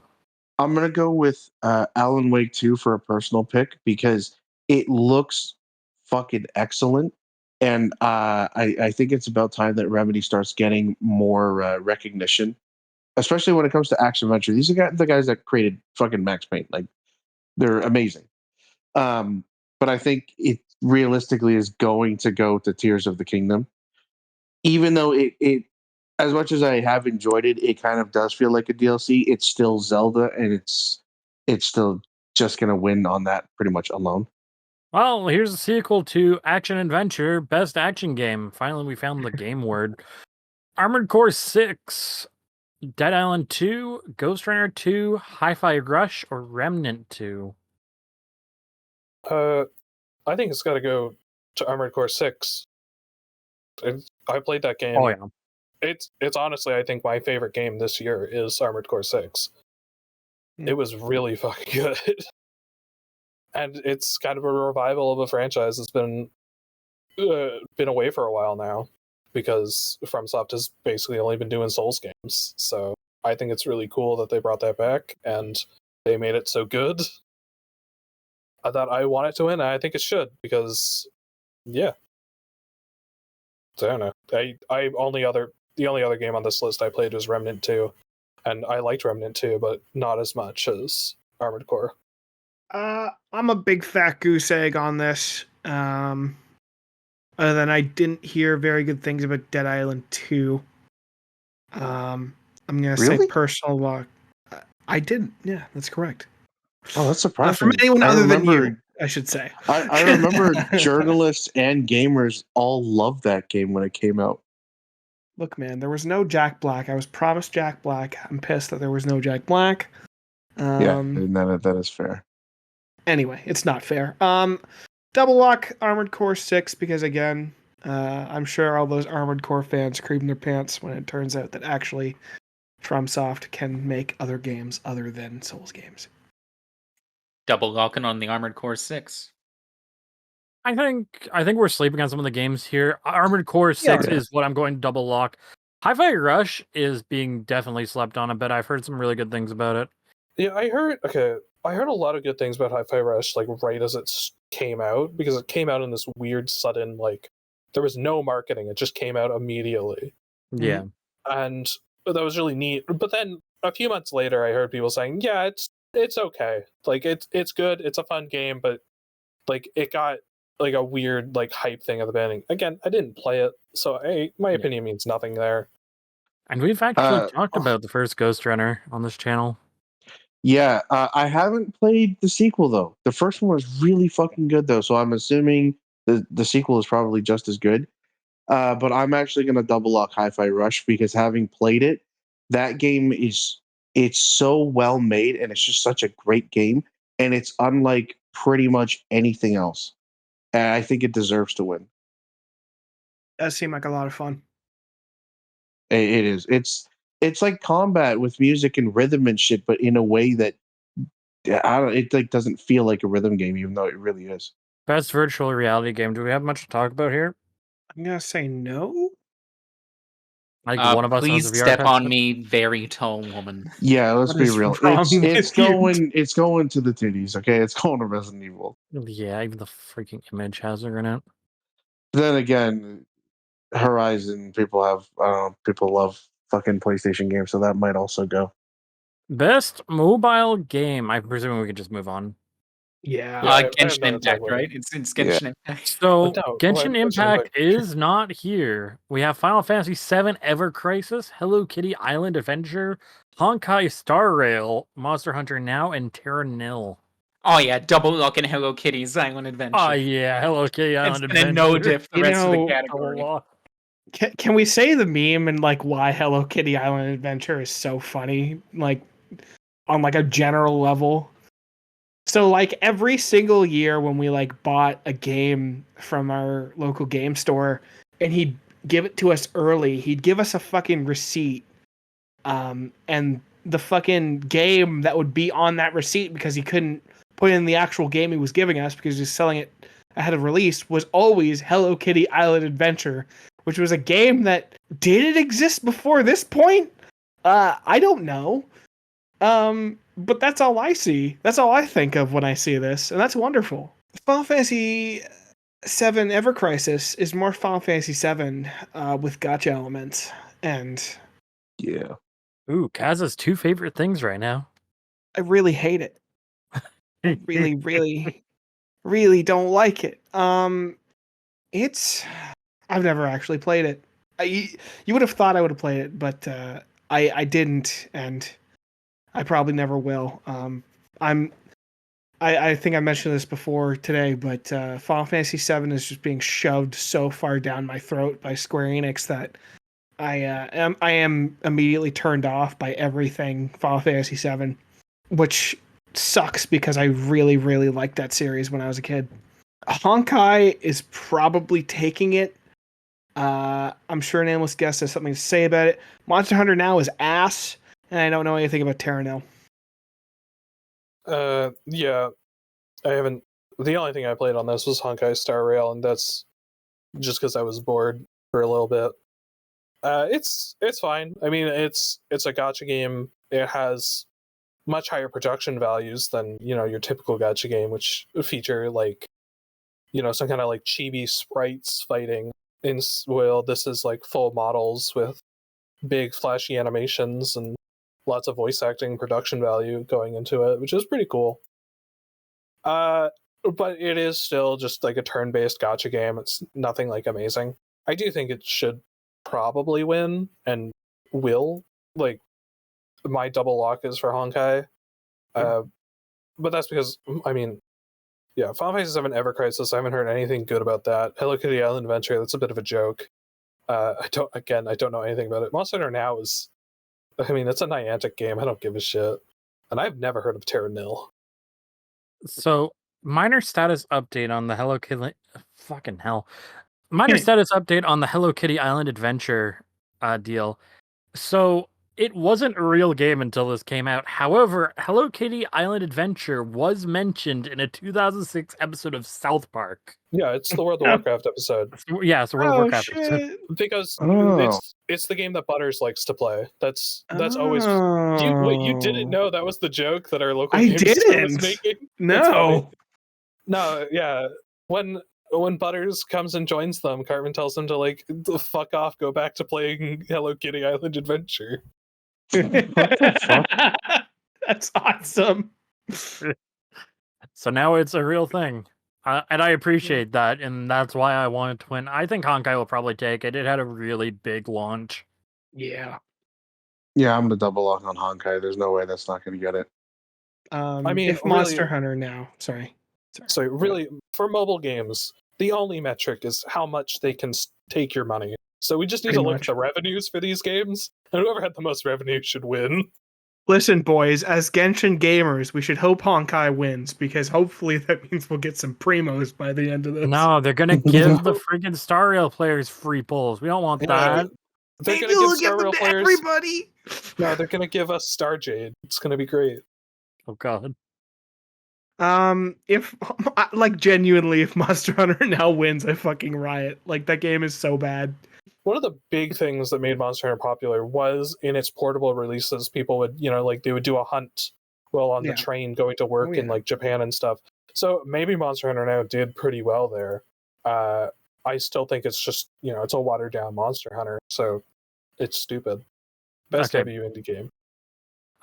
I'm going to go with Alan Wake 2 for a personal pick because it looks fucking excellent. And I think it's about time that Remedy starts getting more recognition, especially when it comes to action adventure. These are the guys that created fucking Max Payne. Like, they're amazing. But I think it realistically is going to go to Tears of the Kingdom. Even though it as much as I have enjoyed it, it kind of does feel like a DLC. It's still Zelda, and it's still just going to win on that pretty much alone. Well, here's a sequel to Action Adventure, Best Action Game. Finally, we found the game word. Armored Core 6, Dead Island 2, Ghost Runner 2, Hi-Fi Rush, or Remnant 2? I think it's got to go to Armored Core 6. I played that game. Oh, yeah. It's honestly, I think my favorite game this year is Armored Core 6. It was really fucking good. And it's kind of a revival of a franchise that's been away for a while now, because FromSoft has basically only been doing Souls games. So I think it's really cool that they brought that back, and they made it so good that I want it to win, and I think it should, because, yeah. So I don't know. The only other game on this list I played was Remnant 2, and I liked Remnant 2, but not as much as Armored Core. I'm a big fat goose egg on this. Other than I didn't hear very good things about Dead Island 2. I'm gonna say personal walk. I didn't. Yeah, that's correct. Oh, that's surprising. From anyone other than you, I should say. I remember journalists and gamers all loved that game when it came out. Look, man, there was no Jack Black. I was promised Jack Black. I'm pissed that there was no Jack Black. And that is fair. Anyway, it's not fair. Double lock Armored Core 6 because, again, I'm sure all those Armored Core fans cream their pants when it turns out that actually FromSoft can make other games other than Souls games. Double locking on the Armored Core 6. I think we're sleeping on some of the games here. Armored Core 6 is what I'm going to double lock. Hi-Fi Rush is being definitely slept on a bit. I've heard some really good things about it. Yeah, I heard a lot of good things about Hi-Fi Rush, like right as it came out, because it came out in this weird sudden, like, there was no marketing. It just came out immediately. Yeah. And that was really neat. But then a few months later, I heard people saying, yeah, it's okay. Like, it's good. It's a fun game, but like it got like a weird like hype thing at the beginning. Again, I didn't play it, so my opinion means nothing there. And we've actually talked about the first Ghost Runner on this channel. Yeah, I haven't played the sequel though. The first one was really fucking good though, so I'm assuming the sequel is probably just as good. But I'm actually going to double lock Hi-Fi Rush because having played it, that game it's so well made and it's just such a great game, and it's unlike pretty much anything else. And I think it deserves to win. Does seem like a lot of fun. It is. It's like combat with music and rhythm and shit, but in a way that it like doesn't feel like a rhythm game, even though it really is. Best virtual reality game. Do we have much to talk about here? I'm gonna say no. Like one of us please has a VR step headset? on me, very tall woman. Yeah, let's What be is real. wrong It's with you? going to the titties. Okay, it's going to Resident Evil. Yeah, even the freaking image has her in it. then again, Horizon people love fucking PlayStation games, so that might also go. Best mobile game. I'm presuming we could just move on. Yeah. I have Genshin nothing to talk Impact, about. right? It's Genshin Impact. So No, Genshin Genshin Impact Impact. is not here. We have Final Fantasy VII Ever Crisis, Hello Kitty Island Adventure, Honkai Star Rail, Monster Hunter Now, and Terra Nil. Oh yeah, double lock in Hello Kitty's Island Adventure. Oh yeah, Hello Kitty Island It's gonna Adventure. no diff the You rest of the know, category. Can we say the meme and like why Hello Kitty Island Adventure is so funny? Like on like a general level. So like every single year when we like bought a game from our local game store and he'd give it to us early, he'd give us a fucking receipt. And the fucking game that would be on that receipt, because he couldn't put in the actual game he was giving us because he was selling it ahead of release, was always Hello Kitty Island Adventure, which was a game that did it exist before this point? I don't know. But that's all I see. That's all I think of when I see this, and that's wonderful. Final Fantasy VII Ever Crisis is more Final Fantasy VII with gacha elements, and Yeah. Ooh, Kaz's two favorite things right now. I really hate it. Really, really, really don't like it. It's I've never actually played it. You would have thought I would have played it, but I didn't, and I probably never will. I think I mentioned this before today, but Final Fantasy VII is just being shoved so far down my throat by Square Enix that I am immediately turned off by everything Final Fantasy VII, which sucks because I really, really liked that series when I was a kid. Honkai is probably taking it. I'm sure Nameless Guest has something to say about it. Monster Hunter Now is ass, and I don't know anything about Terra Nil. Yeah, I haven't. The only thing I played on this was Honkai Star Rail, and that's just because I was bored for a little bit. It's fine. I mean, it's a gacha game. It has much higher production values than your typical gacha game, which feature like some kind of like chibi sprites fighting. Well, this is like full models with big flashy animations and lots of voice acting production value going into it, which is pretty cool. But it is still just like a turn-based gacha game. It's nothing like amazing. I do think it should probably win and will. Like, my double lock is for Honkai. But that's because, I mean, yeah, Final Fantasy VII Ever Crisis, I haven't heard anything good about that. Hello Kitty Island Adventure, that's a bit of a joke. I don't know anything about it. Monster Hunter Now is, I mean, it's a Niantic game. I don't give a shit. And I've never heard of Terra Nil. So, minor status update on the Hello Kitty. Fucking hell. Minor status update on the Hello Kitty Island Adventure deal. So, it wasn't a real game until this came out. However, Hello Kitty Island Adventure was mentioned in a 2006 episode of South Park. Yeah, it's the World of Warcraft episode. Yeah, it's a World of Warcraft episode. Because Oh. it's the game that Butters likes to play. That's always. You didn't know that was the joke that our local I game store was didn't. making? No. No, yeah. When Butters comes and joins them, Cartman tells him to like fuck off, go back to playing Hello Kitty Island Adventure. That's awesome. So now it's a real thing. And I appreciate that, and that's why I wanted to win. I think Honkai will probably take it. It had a really big launch. Yeah. Yeah, I'm gonna double lock on Honkai. There's no way that's not gonna get it. I mean, if Monster really- Hunter Now, sorry. So really, for mobile games, the only metric is how much they can take your money. So we just need Pretty to look much. at the revenues for these games, and whoever had the most revenue should win. Listen, boys, as Genshin gamers, we should hope Honkai wins, because hopefully that means we'll get some primos by the end of this. No, they're gonna give the friggin' Star Rail players free pulls. We don't want that. They're Maybe gonna give we'll Star give them Rail to players. everybody. No, they're gonna give us Starjade. It's gonna be great. Oh god. If like genuinely, if Monster Hunter Now wins, I fucking riot. Like, that game is so bad. One of the big things that made Monster Hunter popular was in its portable releases, people would, like they would do a hunt while on Yeah. the train going to work Oh, in yeah. like Japan and stuff. So maybe Monster Hunter Now did pretty well there. I still think it's just, it's a watered down Monster Hunter, so it's stupid. Best debut indie game.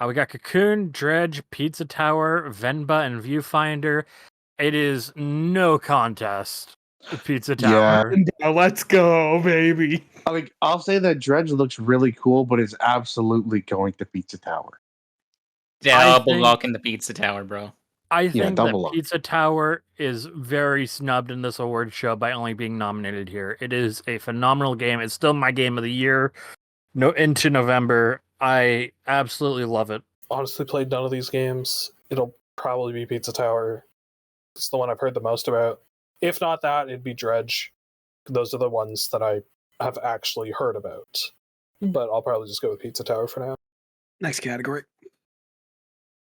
We got Cocoon, Dredge, Pizza Tower, Venba, and Viewfinder. It is no contest. Pizza Tower. Yeah. Let's go, baby. I'll say that Dredge looks really cool, but it's absolutely going to Pizza Tower. Double lock in the Pizza Tower, bro. I think that Pizza Tower is very snubbed in this award show by only being nominated here. It is a phenomenal game. It's still my game of the year. Into November. I absolutely love it. Honestly, played none of these games. It'll probably be Pizza Tower. It's the one I've heard the most about. If not that, it'd be Dredge. Those are the ones that I have actually heard about. But I'll probably just go with Pizza Tower for now. Next category.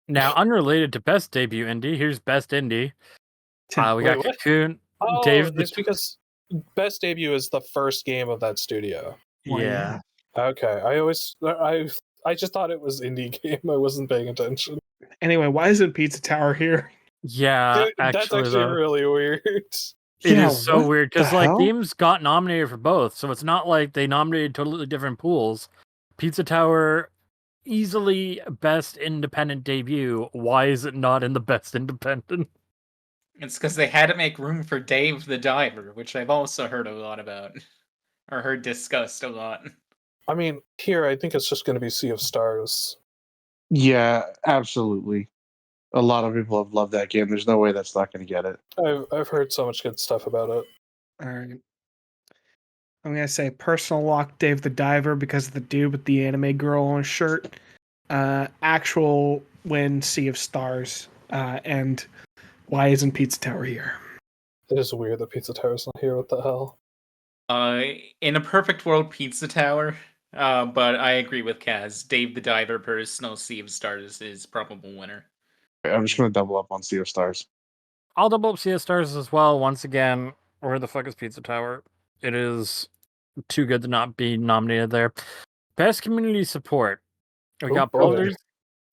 Now, unrelated to Best Debut Indie, here's Best Indie. We got Cocoon. Oh, Dave it's because Best Debut is the first game of that studio. Yeah. Okay. I just thought it was indie game. I wasn't paying attention. Anyway, why isn't Pizza Tower here? Yeah, that's actually really weird. It is so weird because games got nominated for both, so it's not like they nominated totally different pools. Pizza Tower, easily best independent debut. Why is it not in the best independent? It's because they had to make room for Dave the Diver, which I've also heard a lot about, or heard discussed a lot. I mean, here I think it's just going to be Sea of Stars. Yeah, absolutely. A lot of people have loved that game. There's no way that's not going to get it. I've heard so much good stuff about it. All right. I'm going to say personal lock Dave the Diver because of the dude with the anime girl on his shirt. Actual win Sea of Stars. And why isn't Pizza Tower here? It is weird that Pizza Tower's not here. What the hell? In a perfect world, Pizza Tower. But I agree with Kaz. Dave the Diver, personal Sea of Stars is probable winner. I'm just going to double up on Sea of Stars. I'll double up Sea of Stars as well. Once again, where the fuck is Pizza Tower? It is too good to not be nominated there. Best community support. We got Baldur's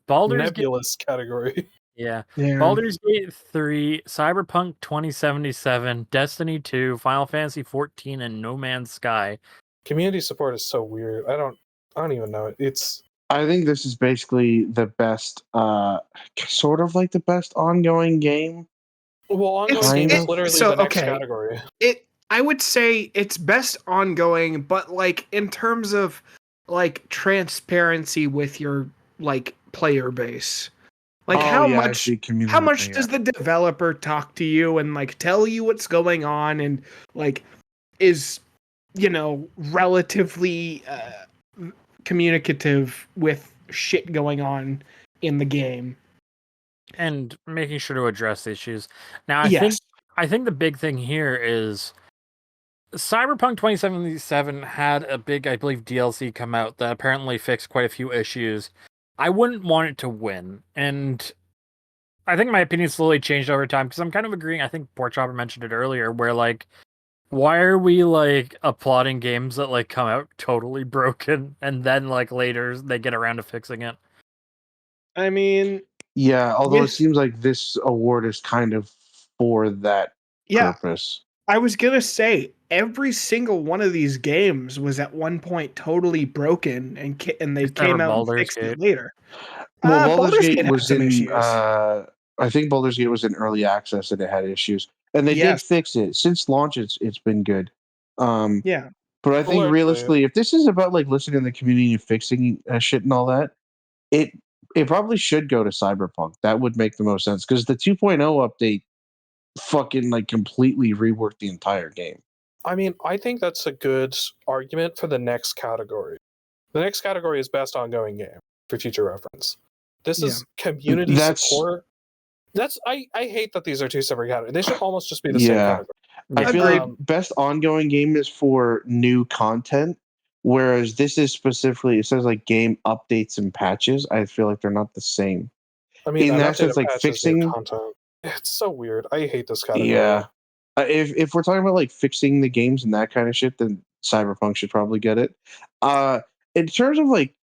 Nebulous category. Yeah. Baldur's Gate 3, Cyberpunk 2077, Destiny 2, Final Fantasy 14, and No Man's Sky. Community support is so weird. I don't even know it. I think this is basically the best, sort of like the best ongoing game. Well, ongoing game is literally the next category. I would say it's best ongoing, but like in terms of like transparency with your like player base. Like how much does the developer talk to you and like tell you what's going on and like is relatively communicative with shit going on in the game and making sure to address the issues. Now I think the big thing here is Cyberpunk 2077 had a big, I believe, DLC come out that apparently fixed quite a few issues. I wouldn't want it to win, and I think my opinion slowly changed over time because I'm kind of agreeing. I think Port Chopper mentioned it earlier, where like, why are we like applauding games that like come out totally broken and then like later they get around to fixing it? I mean, yeah, although it seems like this award is kind of for that purpose. I was gonna say every single one of these games was at one point totally broken, and they came out and fixed it later. Well, Baldur's Gate was in. I think Baldur's Gate was in early access and it had issues, and they did fix it. Since launch, it's been good. But I think realistically, if this is about like listening to the community and fixing shit and all that, it probably should go to Cyberpunk. That would make the most sense because the 2.0 update fucking like completely reworked the entire game. I mean, I think that's a good argument for the next category. The next category is best ongoing game for future reference. This is community support. I hate that these are two separate categories. They should almost just be the same category. I feel like best ongoing game is for new content, whereas this is specifically, it says like game updates and patches. I feel like they're not the same. I mean, in that sense, like fixing content. It's so weird. I hate this category. Yeah. If we're talking about like fixing the games and that kind of shit, then Cyberpunk should probably get it. In terms of like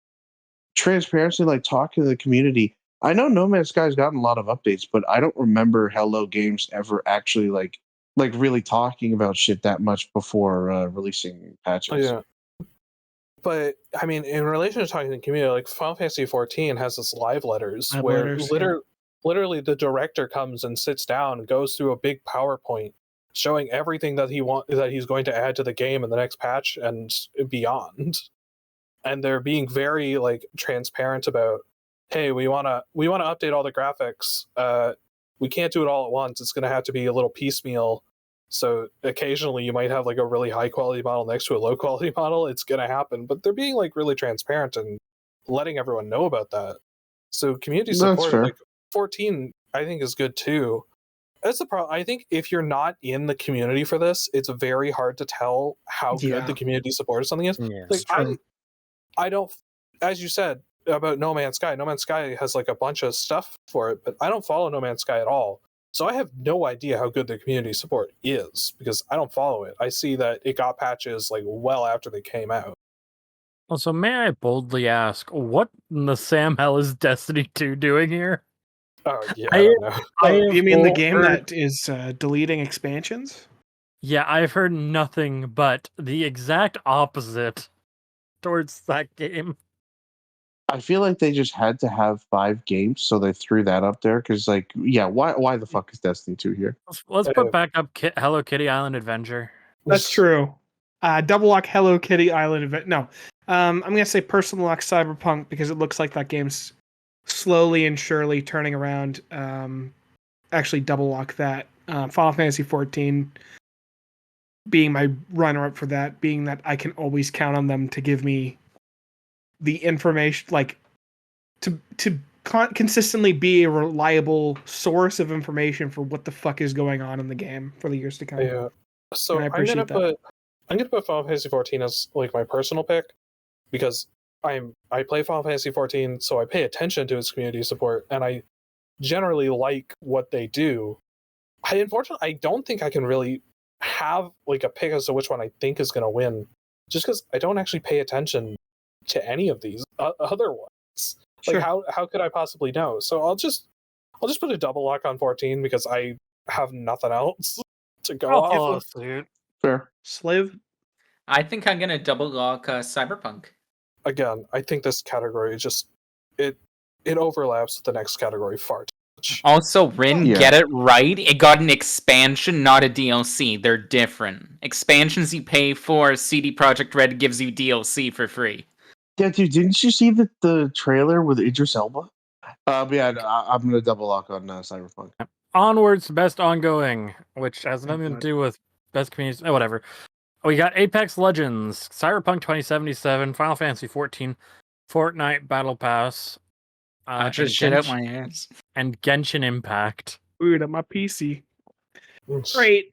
transparency, like talking to the community, I know No Man's Sky's gotten a lot of updates, but I don't remember Hello Games ever actually like like really talking about shit that much before releasing patches. Yeah. But I mean, in relation to talking to the community, like Final Fantasy 14 has this live letters where literally the director comes and sits down and goes through a big PowerPoint showing everything that he's going to add to the game in the next patch and beyond. And they're being very like transparent about, hey, we wanna update all the graphics. We can't do it all at once. It's gonna have to be a little piecemeal. So occasionally you might have like a really high quality model next to a low quality model. It's going to happen, but they're being like really transparent and letting everyone know about that. So community support, like 14, I think is good too. That's the problem. I think if you're not in the community for this, it's very hard to tell how good the community support or something is. Yeah, like I don't, as you said about No Man's Sky. No Man's Sky has like a bunch of stuff for it, but I don't follow No Man's Sky at all. So I have no idea how good their community support is because I don't follow it. I see that it got patches like well after they came out. Well, so may I boldly ask, what in the Sam hell is Destiny 2 doing here? Oh yeah, I don't know. You mean the game that is deleting expansions? Yeah, I've heard nothing but the exact opposite towards that game. I feel like they just had to have 5 games, so they threw that up there. Because, like, yeah, why the fuck is Destiny 2 here? Let's put back up Hello Kitty Island Adventure. That's true. Double Lock Hello Kitty Island Adventure. No, I'm gonna say Personal Lock Cyberpunk because it looks like that game's slowly and surely turning around. Actually, Double Lock that. Final Fantasy 14 being my runner-up for that, being that I can always count on them to give me the information, like to consistently be a reliable source of information for what the fuck is going on in the game for the years to come. Yeah. So I'm gonna put Final Fantasy 14 as like my personal pick because I play Final Fantasy 14, so I pay attention to its community support, and I generally like what they do. Unfortunately, I don't think I can really have like a pick as to which one I think is gonna win, just because I don't actually pay attention to any of these other ones. Like how could I possibly know? So I'll just put a double lock on 14 because I have nothing else to go off of. Fair. Sliv? I think I'm gonna double lock Cyberpunk. Again, I think this category just it overlaps with the next category far too much. Also, Rin, get it right. It got an expansion, not a DLC. They're different. Expansions you pay for. CD Projekt Red gives you DLC for free. Yeah, dude, didn't you see the trailer with Idris Elba? Yeah, I'm going to double lock on Cyberpunk. Onwards to Best Ongoing, which has nothing to do with Best Community. Oh, whatever. We got Apex Legends, Cyberpunk 2077, Final Fantasy 14, Fortnite Battle Pass. I just shit out my ass. And Genshin Impact. Weird on my PC. Great.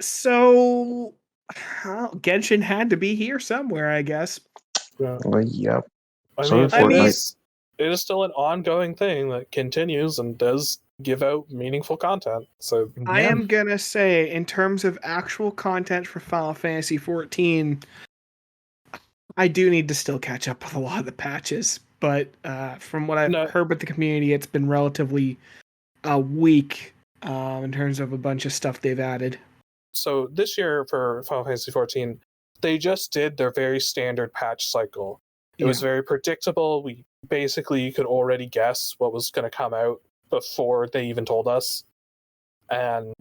So Genshin had to be here somewhere, I guess. Yep. I mean, it is still an ongoing thing that continues and does give out meaningful content. So I am gonna say, in terms of actual content for Final Fantasy 14, I do need to still catch up with a lot of the patches. But from what I've heard with the community, it's been relatively weak in terms of a bunch of stuff they've added. So this year for Final Fantasy 14, they just did their very standard patch cycle. It was very predictable. You could already guess what was going to come out before they even told us. And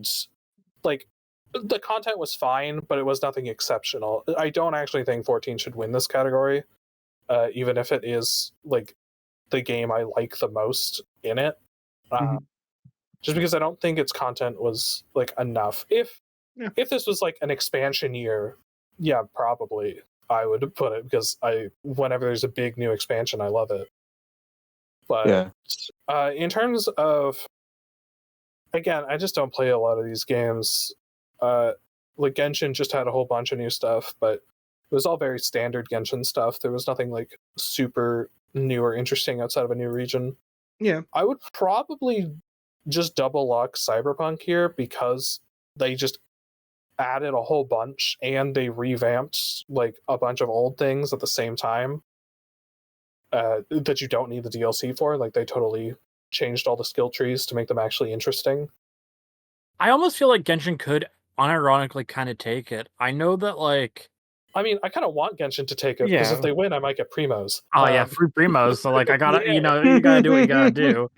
like the content was fine, but it was nothing exceptional. I don't actually think 14 should win this category, even if it is like the game I like the most in it. Just because I don't think its content was like enough. If this was like an expansion year, yeah, probably I would put it because whenever there's a big new expansion, I love it. But in terms of, again, I just don't play a lot of these games. Like Genshin just had a whole bunch of new stuff, but it was all very standard Genshin stuff. There was nothing like super new or interesting outside of a new region. Yeah, I would probably just double lock Cyberpunk here because they just added a whole bunch and they revamped like a bunch of old things at the same time that you don't need the DLC for. Like they totally changed all the skill trees to make them actually interesting. I almost feel like Genshin could unironically kind of take it. I know that, like, I mean, I kind of want Genshin to take it because if they win, I might get primos. Oh yeah, free primos. So like, I gotta, you gotta do what you gotta do.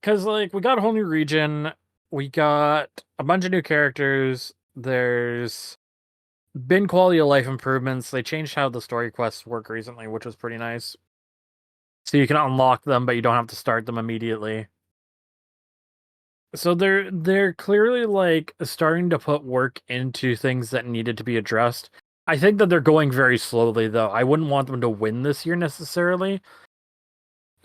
Because like, we got a whole new region. We got a bunch of new characters. There's been quality of life improvements. They changed how the story quests work recently, which was pretty nice. So you can unlock them, but you don't have to start them immediately. So they're clearly like starting to put work into things that needed to be addressed. I think that they're going very slowly, though. I wouldn't want them to win this year necessarily,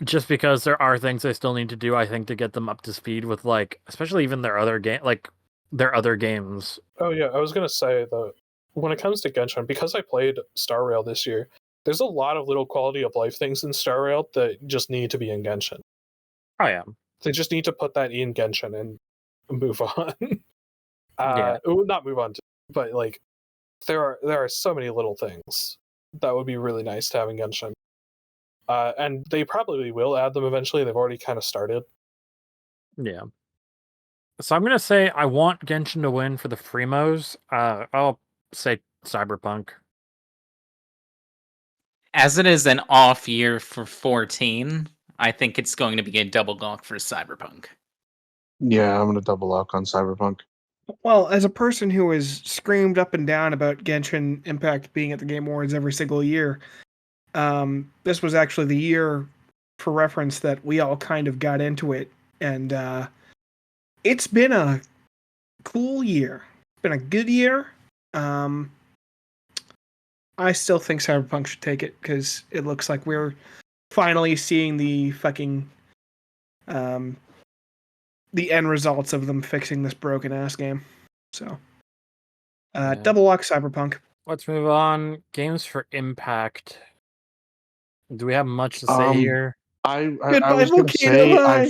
just because there are things they still need to do. I think to get them up to speed with, like, especially even their other games. Oh yeah, I was gonna say that when it comes to Genshin, because I played Star Rail this year, there's a lot of little quality of life things in Star Rail that just need to be in Genshin. Oh yeah, they just need to put that in Genshin and move on. Yeah. Not move on to, but like there are so many little things that would be really nice to have in Genshin. And they probably will add them eventually. They've already kind of started. Yeah. So I'm gonna say I want Genshin to win for the Fremos. I'll say Cyberpunk. As it is an off year for 14, I think it's going to be a double lock for Cyberpunk. Yeah, I'm gonna double lock on Cyberpunk. Well, as a person who has screamed up and down about Genshin Impact being at the Game Awards every single year, this was actually the year, for reference, that we all kind of got into it, and it's been a cool year. It's been a good year. I still think Cyberpunk should take it because it looks like we're finally seeing the fucking the end results of them fixing this broken ass game. So, double lock Cyberpunk. Let's move on. Games for Impact. Do we have much to say here? I was gonna say I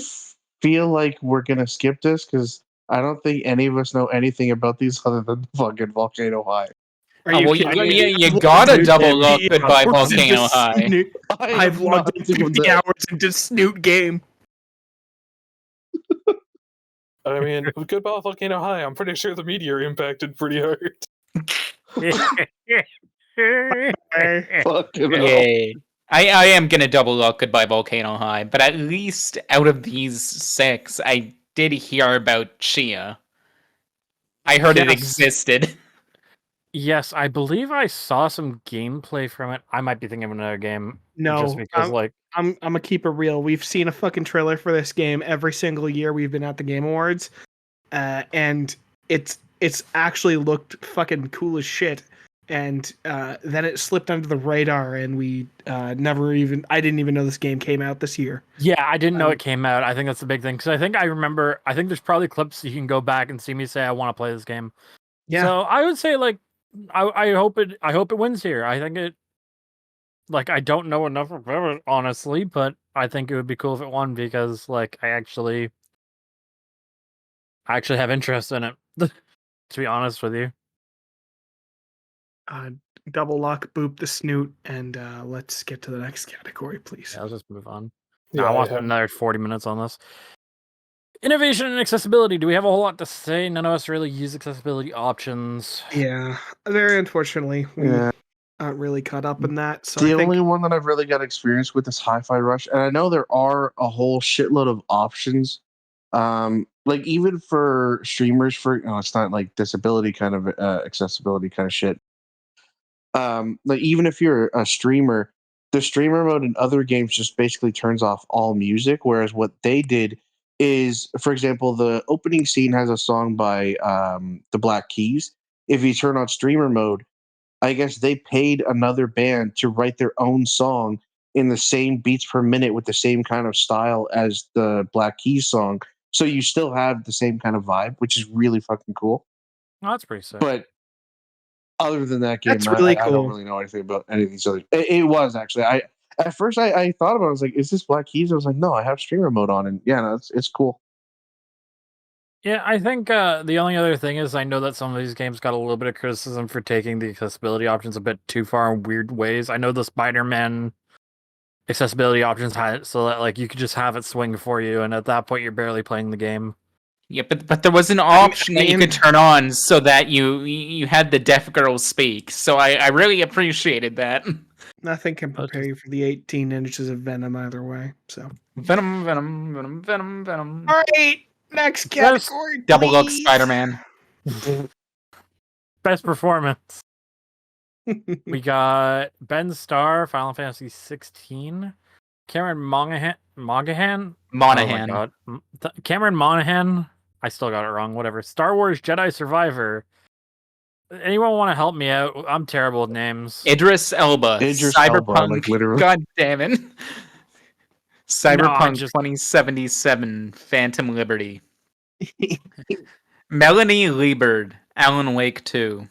feel like we're gonna skip this because I don't think any of us know anything about these other than fucking Volcano High. You gotta double lock Goodbye Volcano High. I've logged 50 hours into Snoot game. I mean, with Goodbye Volcano High, I'm pretty sure the meteor impacted pretty hard. Yay. I am gonna double lock Goodbye Volcano High, but at least out of these 6, I did hear about Chia. I heard it existed. Yes, I believe I saw some gameplay from it. I might be thinking of another game. No, just because, I'm gonna keep it real. We've seen a fucking trailer for this game every single year we've been at the Game Awards, and it's actually looked fucking cool as shit. And then it slipped under the radar, and we I didn't even know this game came out this year. Yeah, I didn't know it came out. I think that's the big thing, because I think there's probably clips you can go back and see me say I want to play this game. Yeah. So I would say, like, I hope it wins here. I think it, like, I don't know enough about it, honestly, but I think it would be cool if it won, because, like, I actually have interest in it, to be honest with you. Double lock boop the Snoot, and let's get to the next category, please. Yeah, let's just move on. Yeah, I want another 40 minutes on this. Innovation and accessibility. Do we have a whole lot to say? None of us really use accessibility options. Yeah, very unfortunately, we aren't really caught up in that. So the only one that I've really got experience with is Hi-Fi Rush, and I know there are a whole shitload of options. Like even for streamers, it's not like disability kind of accessibility kind of shit. Like even if you're a streamer, the streamer mode in other games just basically turns off all music, whereas what they did is, for example, the opening scene has a song by the Black Keys. If you turn on streamer mode, I guess they paid another band to write their own song in the same beats per minute with the same kind of style as the Black Keys song. So you still have the same kind of vibe, which is really fucking cool. Oh, that's pretty sick. But other than that game, that's really cool. I don't really know anything about any of these other. It was actually. At first I thought about it. I was like, "Is this Black Keys?" I was like, "No, I have streamer mode on," and yeah, no, it's cool. Yeah, I think the only other thing is I know that some of these games got a little bit of criticism for taking the accessibility options a bit too far in weird ways. I know the Spider-Man accessibility options had it so that, like, you could just have it swing for you, and at that point you're barely playing the game. Yeah, but there was an option that you could turn on so that you had the deaf girl speak. So I really appreciated that. Nothing can prepare you for the 18 inches of venom either way. So Venom, venom, venom, venom, venom. all right, next category. Double look please. Spider-Man. Best performance. We got Ben Starr, Final Fantasy 16. Cameron Monaghan. Monahan. Oh my god. Cameron Monaghan. I still got it wrong. Whatever. Star Wars Jedi Survivor. Anyone want to help me out? I'm terrible with names. Idris Elba. Cyberpunk. like literally. God damn it. Cyberpunk just- 2077. Phantom Liberty. Melanie Liebert. Alan Wake 2.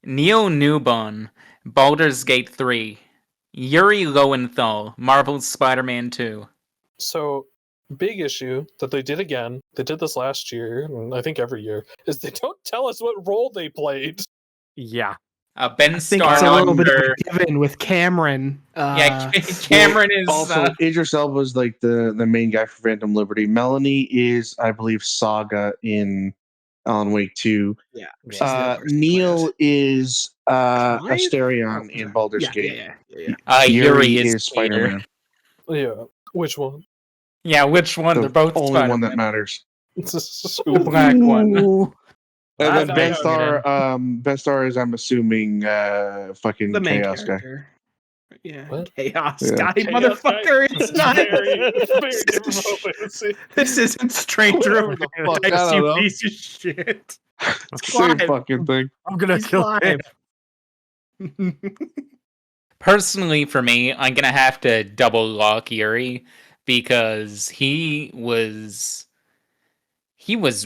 Neil Newbon. Baldur's Gate 3. Yuri Lowenthal. Marvel's Spider-Man 2. So, big issue that they did again, they did this last year, and I think every year, is they don't tell us what role they played. Yeah. Ben I think Starr. it's a little bit of a given with Cameron. Yeah, Cameron is Also, Idris Elba's like the main guy for Phantom Liberty. Melanie is, I believe, Saga in Alan Wake 2. Yeah. she's the other person who Neil plays. is Clive? Asterion in Baldur's Yeah, Gate. yeah. Yuri is Spider-Man. Yeah. Which one? Yeah, which one? The They're both only Spider-Man. one that matters. The black one. Ooh, And then That's Ben how Starr, Ben Starr is, I'm assuming, fucking the main Chaos guy. character. Yeah, What? Chaos Yeah. guy, Chaos motherfucker! guy. It's not. Very different Final Fantasy. This isn't Stranger Whatever of the fuck, I Paradise, don't you know. piece of shit. Same Clive. fucking thing. I'm gonna He's kill Clive. him. Personally, for me, I'm gonna have to double lock Yuri because he was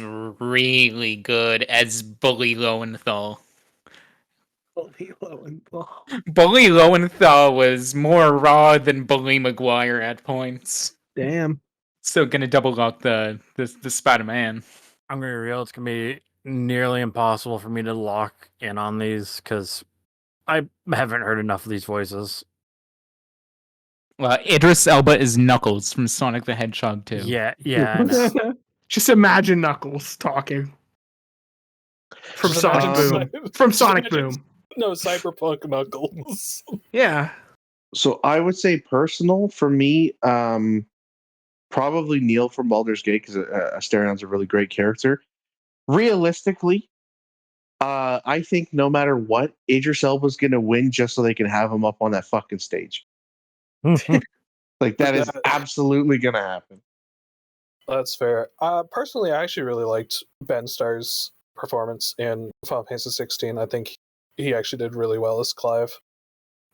really good as Bully Lowenthal. Bully Lowenthal was more raw than Bully Maguire at points. Damn. So gonna double lock the Spider-Man. I'm gonna be real. It's gonna be nearly impossible for me to lock in on these because I haven't heard enough of these voices. Well, Idris Elba is Knuckles from Sonic the Hedgehog 2. Yeah. I know. Just imagine Knuckles talking from Just Sonic imagine- Boom. From just Sonic imagine- Boom. No, Cyberpunk Knuckles. Yeah. So I would say personal for me, probably Neil from Baldur's Gate because Asterion's a really great character. Realistically, I think no matter what, Idris Elba's gonna win just so they can have him up on that fucking stage. Like that is absolutely gonna happen. That's fair. Personally, I actually really liked Ben Starr's performance in Final Fantasy 16. I think he actually did really well as Clive.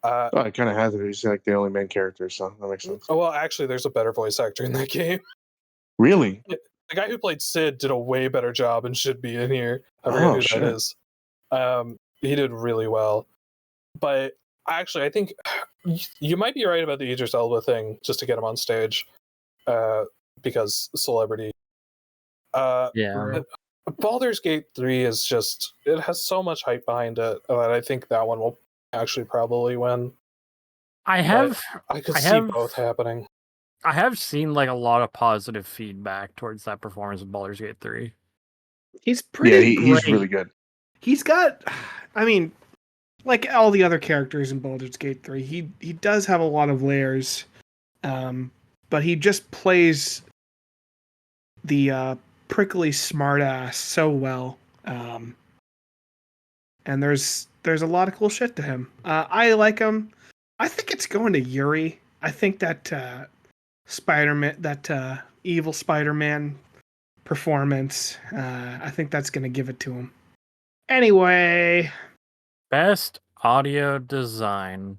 Oh, it kind of has it. He's like the only main character, so that makes sense. Oh, well, actually, there's a better voice actor in that game. Really? The guy who played Sid did a way better job and should be in here. I forget who shit. that is. He did really well. But actually, I think you might be right about the Idris Elba thing, just to get him on stage, because celebrity. Yeah. Baldur's Gate 3 is just, it has so much hype behind it that I think that one will actually probably win. I have See both happening. I have seen like a lot of positive feedback towards that performance of Baldur's Gate 3. He's pretty he's great. really good. He's got, I mean, like all the other characters in Baldur's Gate 3, he does have a lot of layers, but he just plays the prickly smartass so well, and there's a lot of cool shit to him. I like him. I think it's going to Yuri. I think that Spider-Man, that evil Spider-Man performance, I think that's going to give it to him. Anyway, Best audio design.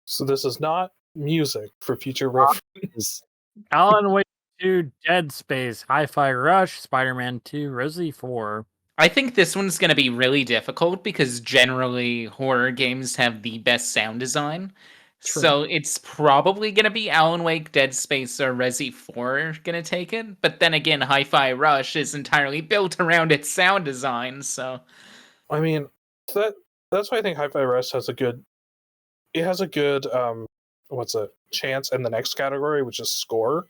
So this is not music for future reference. Alan Wake 2, Dead Space, Hi-Fi Rush, Spider-Man 2, Resi 4. I think this one's going to be really difficult because generally horror games have the best sound design. True. So it's probably going to be Alan Wake, Dead Space, or Resi 4 going to take it. But then again, Hi-Fi Rush is entirely built around its sound design, so... I mean, that's why I think Hi-Fi Rush has a good chance in the next category, which is score.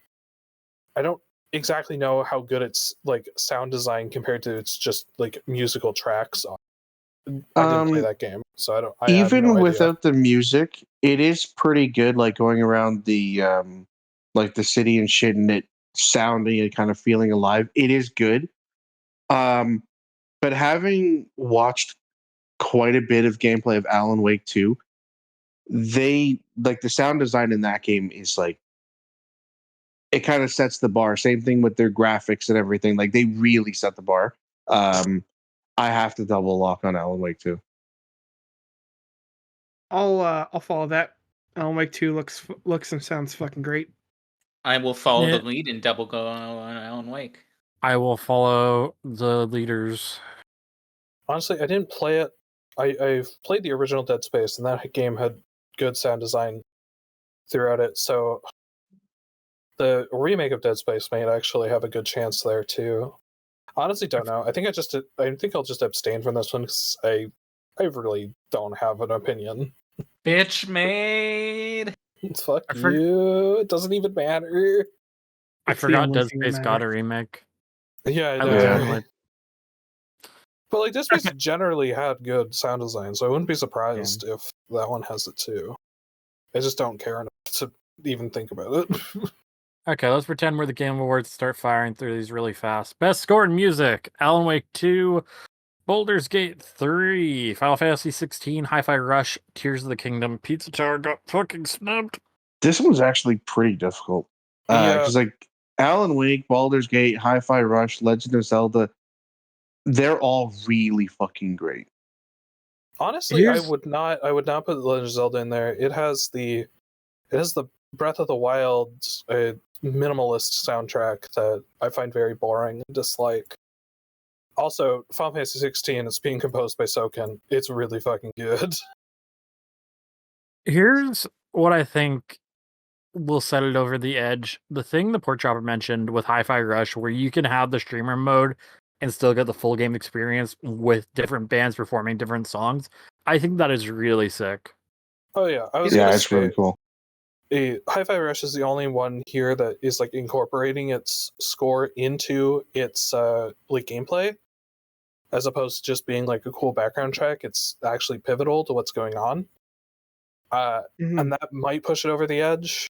exactly know how good its like sound design compared to its just like musical tracks are. I didn't play that game, so I don't. I have Even no idea. without the music, it is pretty good. Like going around the like the city and shit, and it sounding and kind of feeling alive. It is good. But having watched quite a bit of gameplay of Alan Wake 2, they like the sound design in that game is like it kind of sets the bar. Same thing with their graphics and everything. Like they really set the bar. I have to double lock on Alan Wake 2. I'll follow that. Alan Wake 2 looks and sounds fucking great. I will follow the lead and double go on Alan Wake. I will follow the leaders. Honestly, I didn't play it. I've played the original Dead Space, and that game had good sound design throughout it. So the remake of Dead Space might actually have a good chance there too. Honestly, don't know. I think I'll just abstain from this one because I really don't have an opinion. Bitch made. Fuck you. It doesn't even matter. I forgot Dead Space got a remake. Yeah, I know. But like Dead Space generally had good sound design, so I wouldn't be surprised if that one has it too. I just don't care enough to even think about it. Okay, let's pretend we're the Game Awards. Start firing through these really fast. Best score in music: Alan Wake 2, Baldur's Gate 3, Final Fantasy 16, Hi-Fi Rush, Tears of the Kingdom, Pizza Tower got fucking snubbed. This one's actually pretty difficult. Because like Alan Wake, Baldur's Gate, Hi-Fi Rush, Legend of Zelda, they're all really fucking great. Honestly, I would not put Legend of Zelda in there. It has the Breath of the Wild minimalist soundtrack that I find very boring and dislike. Also, Final Fantasy 16 is being composed by Soken. It's really fucking good. Here's what I think will set it over the edge. The thing the Port Chopper mentioned with Hi-Fi Rush, where you can have the streamer mode and still get the full game experience with different bands performing different songs. I think that is really sick. Oh yeah, it's really cool. Hi-Fi Rush is the only one here that is like incorporating its score into its like gameplay, as opposed to just being like a cool background track. It's actually pivotal to what's going on, and that might push it over the edge.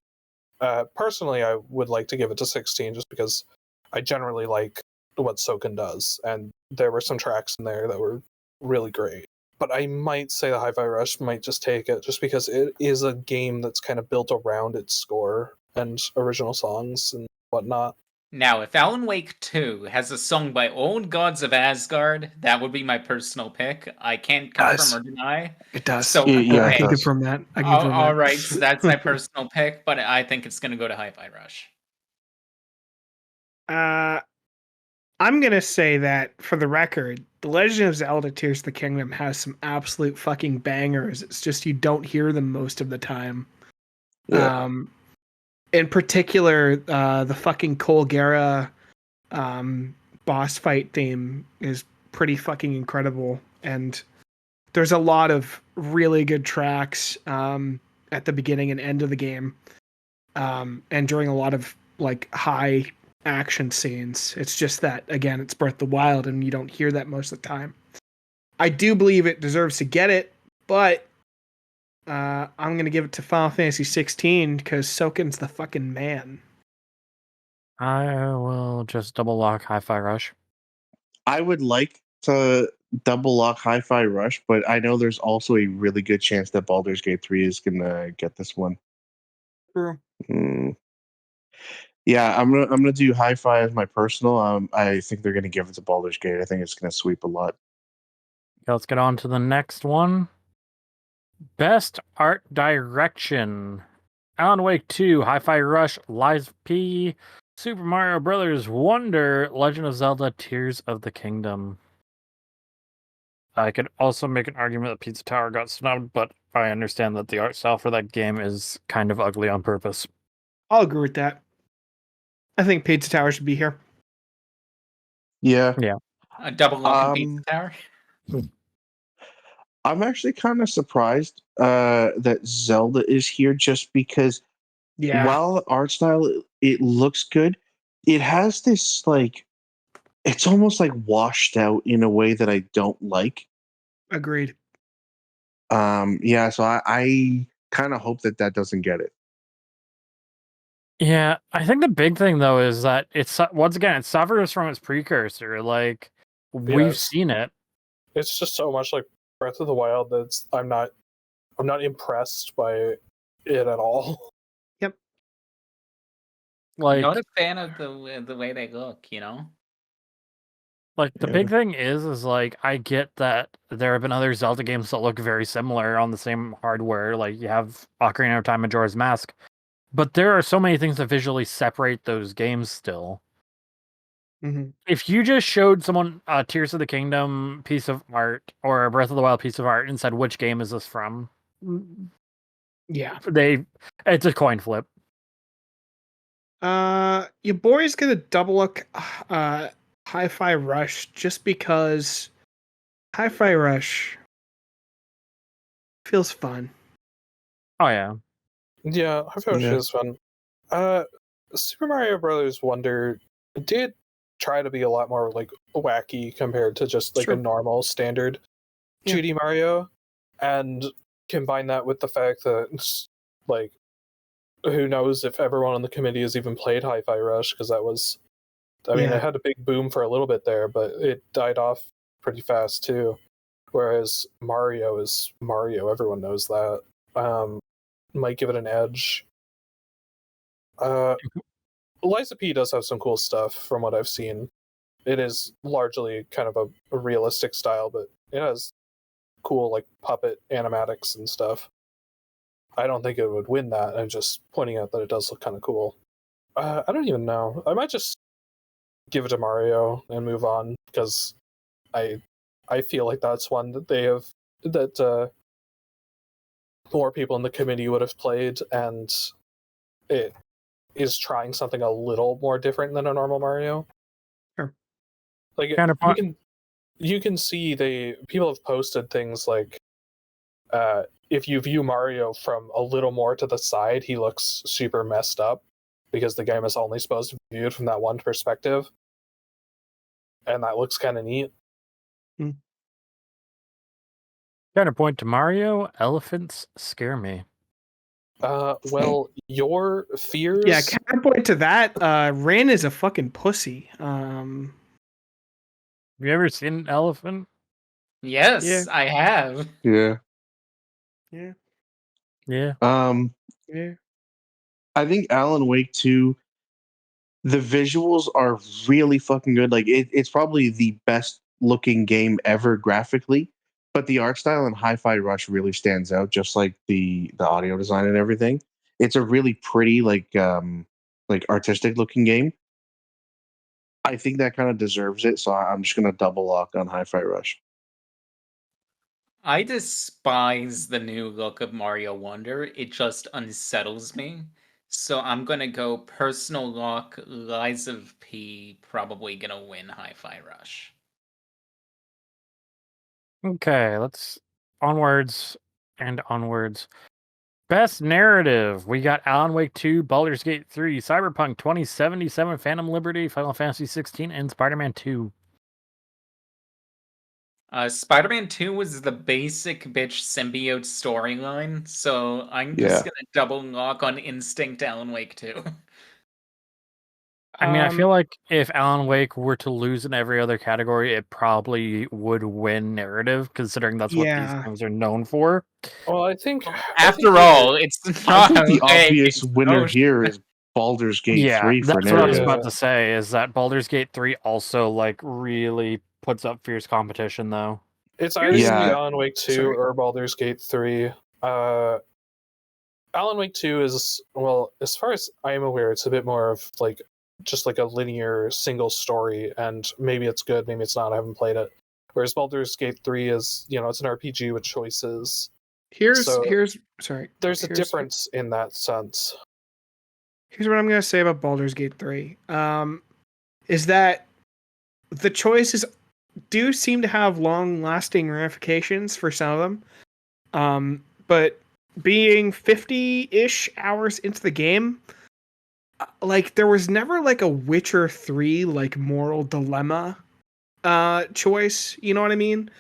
Personally, I would like to give it to 16 just because I generally like what Soken does, and there were some tracks in there that were really great. But I might say the Hi-Fi Rush might just take it just because it is a game that's kind of built around its score and original songs and whatnot. Now, if Alan Wake 2 has a song by Old Gods of Asgard, that would be my personal pick. I can't confirm or deny. It does. So, I can confirm that. All right, so that's my personal pick, but I think it's going to go to Hi-Fi Rush. I'm going to say that, for the record, The Legend of Zelda Tears of the Kingdom has some absolute fucking bangers. It's just you don't hear them most of the time. Yeah. In particular, the fucking Colgera boss fight theme is pretty fucking incredible. And there's a lot of really good tracks at the beginning and end of the game. And during a lot of like high action scenes. It's just that, again, it's Breath of the Wild and you don't hear that most of the time. I do believe it deserves to get it, but I'm going to give it to Final Fantasy 16 because Soken's the fucking man. I will just double lock Hi-Fi Rush. I would like to double lock Hi-Fi Rush, but I know there's also a really good chance that Baldur's Gate 3 is going to get this one. True. Yeah, I'm gonna do Hi-Fi as my personal. I think they're gonna give it to Baldur's Gate. I think it's gonna sweep a lot. Okay, let's get on to the next one. Best art direction: Alan Wake 2, Hi-Fi Rush, Lies of P, Super Mario Brothers Wonder, Legend of Zelda: Tears of the Kingdom. I could also make an argument that Pizza Tower got snubbed, but I understand that the art style for that game is kind of ugly on purpose. I'll agree with that. I think Pizza Tower should be here. Yeah. A double lock Pizza Tower. I'm actually kind of surprised that Zelda is here, just because while art style it looks good, it has this like, it's almost like washed out in a way that I don't like. Agreed. Yeah, so I kind of hope that doesn't get it. Yeah, I think the big thing though is that it's once again it suffers from its precursor. Like we've Yes. seen it. It's just so much like Breath of the Wild that I'm not impressed by it at all. Yep. Like Not a fan of the way they look, you know? Like the big thing is like I get that there have been other Zelda games that look very similar on the same hardware. Like you have Ocarina of Time, Majora's Mask, but there are so many things that visually separate those games still. Mm-hmm. If you just showed someone a Tears of the Kingdom piece of art or a Breath of the Wild piece of art and said, which game is this from? Yeah. It's a coin flip. Your boy's gonna double look Hi-Fi Rush just because Hi-Fi Rush feels fun. Oh yeah. Yeah, I feel it is fun. Super Mario Brothers Wonder did try to be a lot more like wacky compared to just like a normal standard 2D Mario, and combine that with the fact that like who knows if everyone on the committee has even played Hi-Fi Rush, because that was, I mean, it had a big boom for a little bit there, but it died off pretty fast too. Whereas Mario is Mario, everyone knows that. Might give it an edge. Eliza P does have some cool stuff from what I've seen. It is largely kind of a realistic style, but it has cool like puppet animatics and stuff. I don't think it would win that. I'm just pointing out that it does look kind of cool. I don't even know. I might just give it to Mario and move on, because I feel like that's one that they have, that more people in the committee would have played, and it is trying something a little more different than a normal Mario. Sure. Like you can see people have posted things like if you view Mario from a little more to the side, he looks super messed up because the game is only supposed to be viewed from that one perspective. And that looks kind of neat. Counterpoint to Mario, elephants scare me. Well, your fears... Yeah, counterpoint to that, Rin is a fucking pussy. Have you ever seen an elephant? Yes, I have. Yeah. Yeah. Yeah. Yeah. I think Alan Wake 2, the visuals are really fucking good. Like it's probably the best looking game ever graphically, but the art style in Hi-Fi Rush really stands out, just like the audio design and everything. It's a really pretty like artistic looking game. I think that kind of deserves it, so I'm just gonna double lock on Hi-Fi Rush. I despise the new look of Mario Wonder. It just unsettles me. So I'm gonna go personal lock, Lies of P, probably gonna win Hi-Fi Rush. Okay, let's onwards and onwards. Best narrative. We got Alan Wake 2, Baldur's Gate 3, Cyberpunk 2077, Phantom Liberty, Final Fantasy 16, and Spider-Man 2. Spider-Man 2 was the basic bitch symbiote storyline, so I'm just gonna double lock on Instinct Alan Wake 2. I mean, I feel like if Alan Wake were to lose in every other category, it probably would win narrative, considering that's what these games are known for. Well, I think... After all, it's not I think the obvious winner here is Baldur's Gate 3 for that's what I was narrative. about to say, is that Baldur's Gate 3 also, like, really puts up fierce competition, though. It's either Alan Wake 2 or Baldur's Gate 3. Alan Wake 2 is, well, as far as I am aware, it's a bit more of, like, just like a linear single story, and maybe it's good, maybe it's not, I haven't played it. Whereas Baldur's Gate 3 is, it's an RPG with choices. There's a difference in that sense. Here's what I'm going to say about Baldur's Gate 3. Is that the choices do seem to have long-lasting ramifications for some of them. But being 50-ish hours into the game, like there was never like a Witcher 3 like moral dilemma choice, you know what I mean?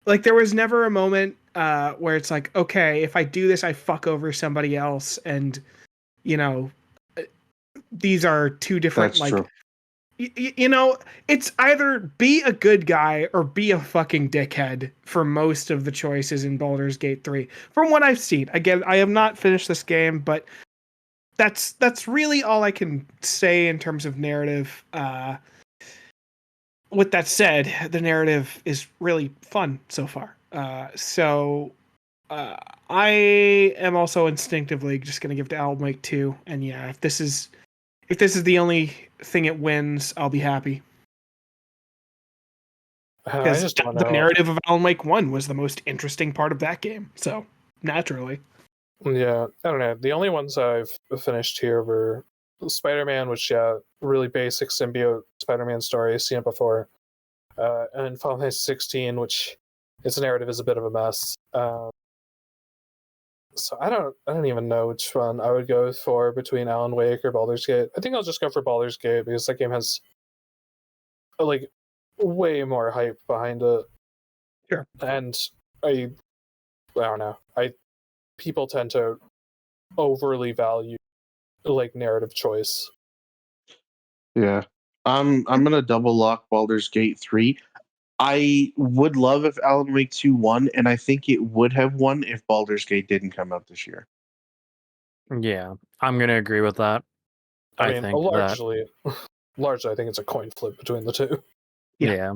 Like there was never a moment where it's like, okay, if I do this I fuck over somebody else, and you know, these are two different That's like true. you know, it's either be a good guy or be a fucking dickhead for most of the choices in Baldur's Gate 3 from what I've seen. Again, I have not finished this game, but that's really all I can say in terms of narrative. With that said, the narrative is really fun so far. I am also instinctively just going to give it to Alan Wake 2. And yeah, if this is the only thing it wins, I'll be happy. I Because just don't the know. narrative of Alan Wake 1 was the most interesting part of that game. So, naturally. Yeah, I don't know. The only ones I've finished here were Spider-Man, which, yeah, really basic symbiote Spider-Man story, seen it before. And Final Fantasy 16, which its narrative is a bit of a mess. So I don't even know which one I would go for between Alan Wake or Baldur's Gate. I think I'll just go for Baldur's Gate because that game has like way more hype behind it. Sure. And I don't know. People tend to overly value like narrative choice. Yeah. I'm gonna double lock Baldur's Gate 3. I would love if Alan Wake 2 won, and I think it would have won if Baldur's Gate didn't come out this year. Yeah, I'm gonna agree with that. I mean, think largely I think it's a coin flip between the two. Yeah.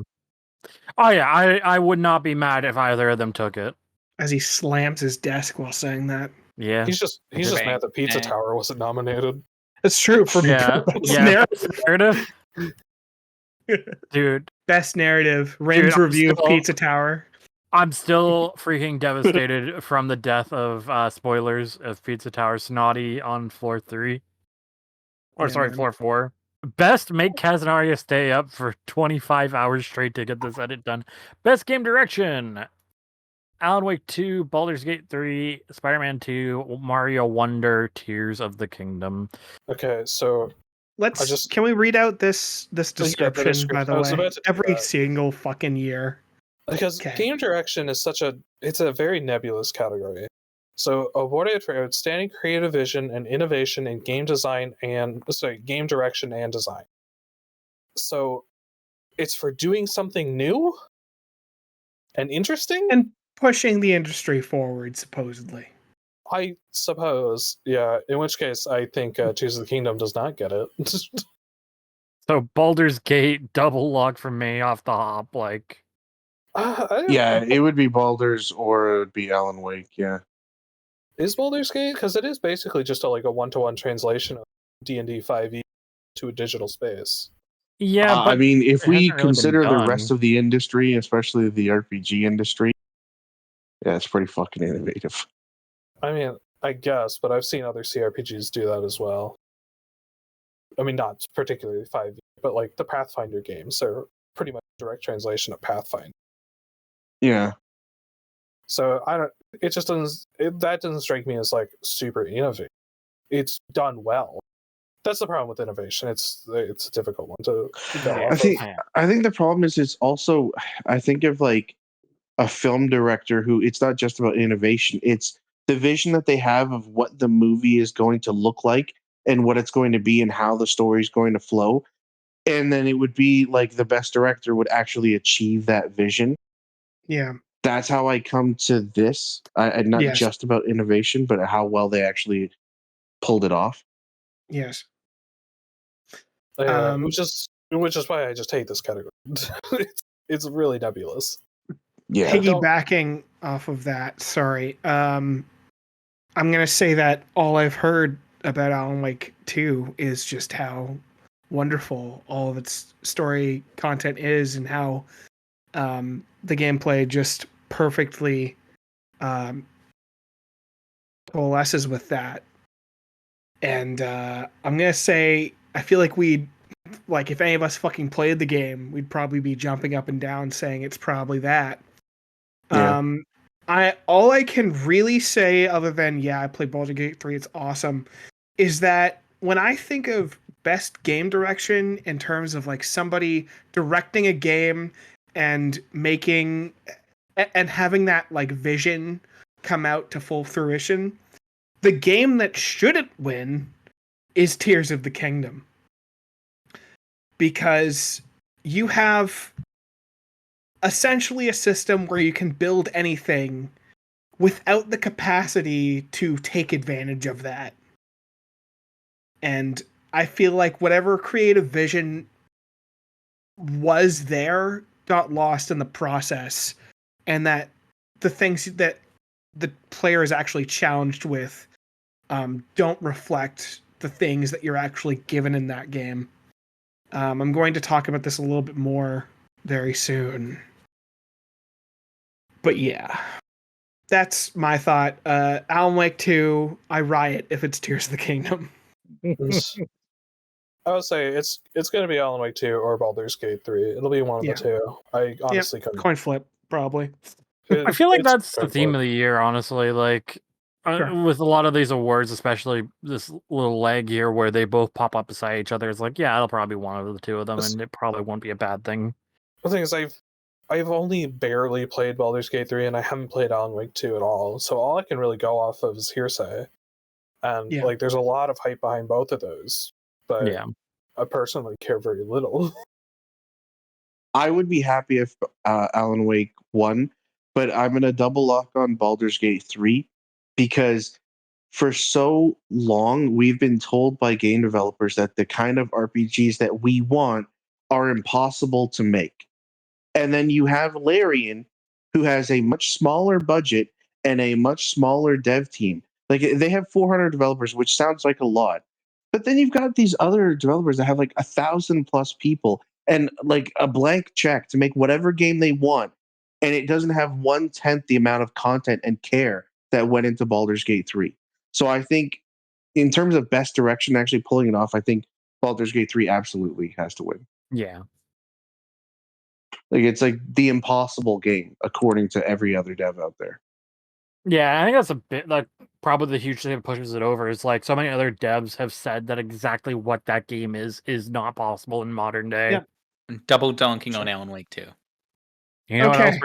Oh yeah, I would not be mad if either of them took it. As he slams his desk while saying that. Yeah. He's just mad that Pizza Tower wasn't nominated. That's true for narrative. Dude. Best narrative. Rim's review of Pizza Tower. I'm still freaking devastated from the death of spoilers of Pizza Tower Snotty on floor 3. Or floor 4. Best make Casanova stay up for 25 hours straight to get this edit done. Best game direction. Alan Wake 2, Baldur's Gate 3, Spider-Man 2, Mario Wonder, Tears of the Kingdom. Okay, so can we read out this description, by the way? Every single fucking year. Because game direction is it's a very nebulous category. So awarded for outstanding creative vision and innovation in game direction and design. So it's for doing something new and interesting and pushing the industry forward, supposedly. I suppose, yeah. In which case, I think Tears of the Kingdom does not get it. So Baldur's Gate double lock from me off the hop, like. Yeah, it would be Baldur's or it would be Alan Wake. Yeah. Is Baldur's Gate, because it is basically just a one-to-one translation of D&D 5e to a digital space. Yeah, but I mean, if we really consider the rest of the industry, especially the RPG industry, yeah, it's pretty fucking innovative. I mean, I guess, but I've seen other CRPGs do that as well. I mean, not particularly 5e, but like the Pathfinder games are pretty much a direct translation of Pathfinder. Yeah. So it just doesn't strike me as like super innovative. It's done well. That's the problem with innovation. It's a difficult one to go off I think the problem is it's also, I think of like a film director who it's not just about innovation. It's the vision that they have of what the movie is going to look like and what it's going to be and how the story is going to flow. And then it would be like the best director would actually achieve that vision. Yeah. That's how I come to this. Not just about innovation, but how well they actually pulled it off. Yes. Which is why I just hate this category. It's really nebulous. Yeah. Piggybacking off of that, sorry. I'm gonna say that all I've heard about Alan Wake 2 is just how wonderful all of its story content is and how the gameplay just perfectly coalesces with that. And I'm gonna say I feel like if any of us fucking played the game, we'd probably be jumping up and down saying it's probably that. Yeah. All I can really say other than I played Baldur's Gate 3, it's awesome, is that when I think of best game direction in terms of like somebody directing a game and making and having that like vision come out to full fruition. The game that shouldn't win is Tears of the Kingdom, because you have essentially a system where you can build anything without the capacity to take advantage of that. And I feel like whatever creative vision was there got lost in the process, and that the things that the player is actually challenged with don't reflect the things that you're actually given in that game. I'm going to talk about this a little bit more very soon. But yeah, that's my thought. Alan Wake 2, I riot if it's Tears of the Kingdom. I would say it's going to be Alan Wake 2 or Baldur's Gate 3. It'll be one of the two. I honestly couldn't. Coin flip, probably. I feel like that's the theme of the year, honestly. Like, with a lot of these awards, especially this little leg here where they both pop up beside each other, it's like, yeah, it'll probably be one of the two of them, and it probably won't be a bad thing. The thing is, I've only barely played Baldur's Gate 3, and I haven't played Alan Wake 2 at all, so all I can really go off of is hearsay. And, like, there's a lot of hype behind both of those, but I personally care very little. I would be happy if Alan Wake won, but I'm going to double lock on Baldur's Gate 3 because for so long we've been told by game developers that the kind of RPGs that we want are impossible to make. And then you have Larian, who has a much smaller budget and a much smaller dev team. Like, they have 400 developers, which sounds like a lot. But then you've got these other developers that have like 1,000+ people and like a blank check to make whatever game they want. And it doesn't have 1/10 the amount of content and care that went into Baldur's Gate 3. So I think in terms of best direction, actually pulling it off, I think Baldur's Gate 3 absolutely has to win. Yeah. Like, it's like the impossible game, according to every other dev out there. Yeah, I think that's a bit, like, probably the huge thing that pushes it over is, like, so many other devs have said that exactly what that game is not possible in modern day. Yeah. Double donking on Alan Wake 2. You know what else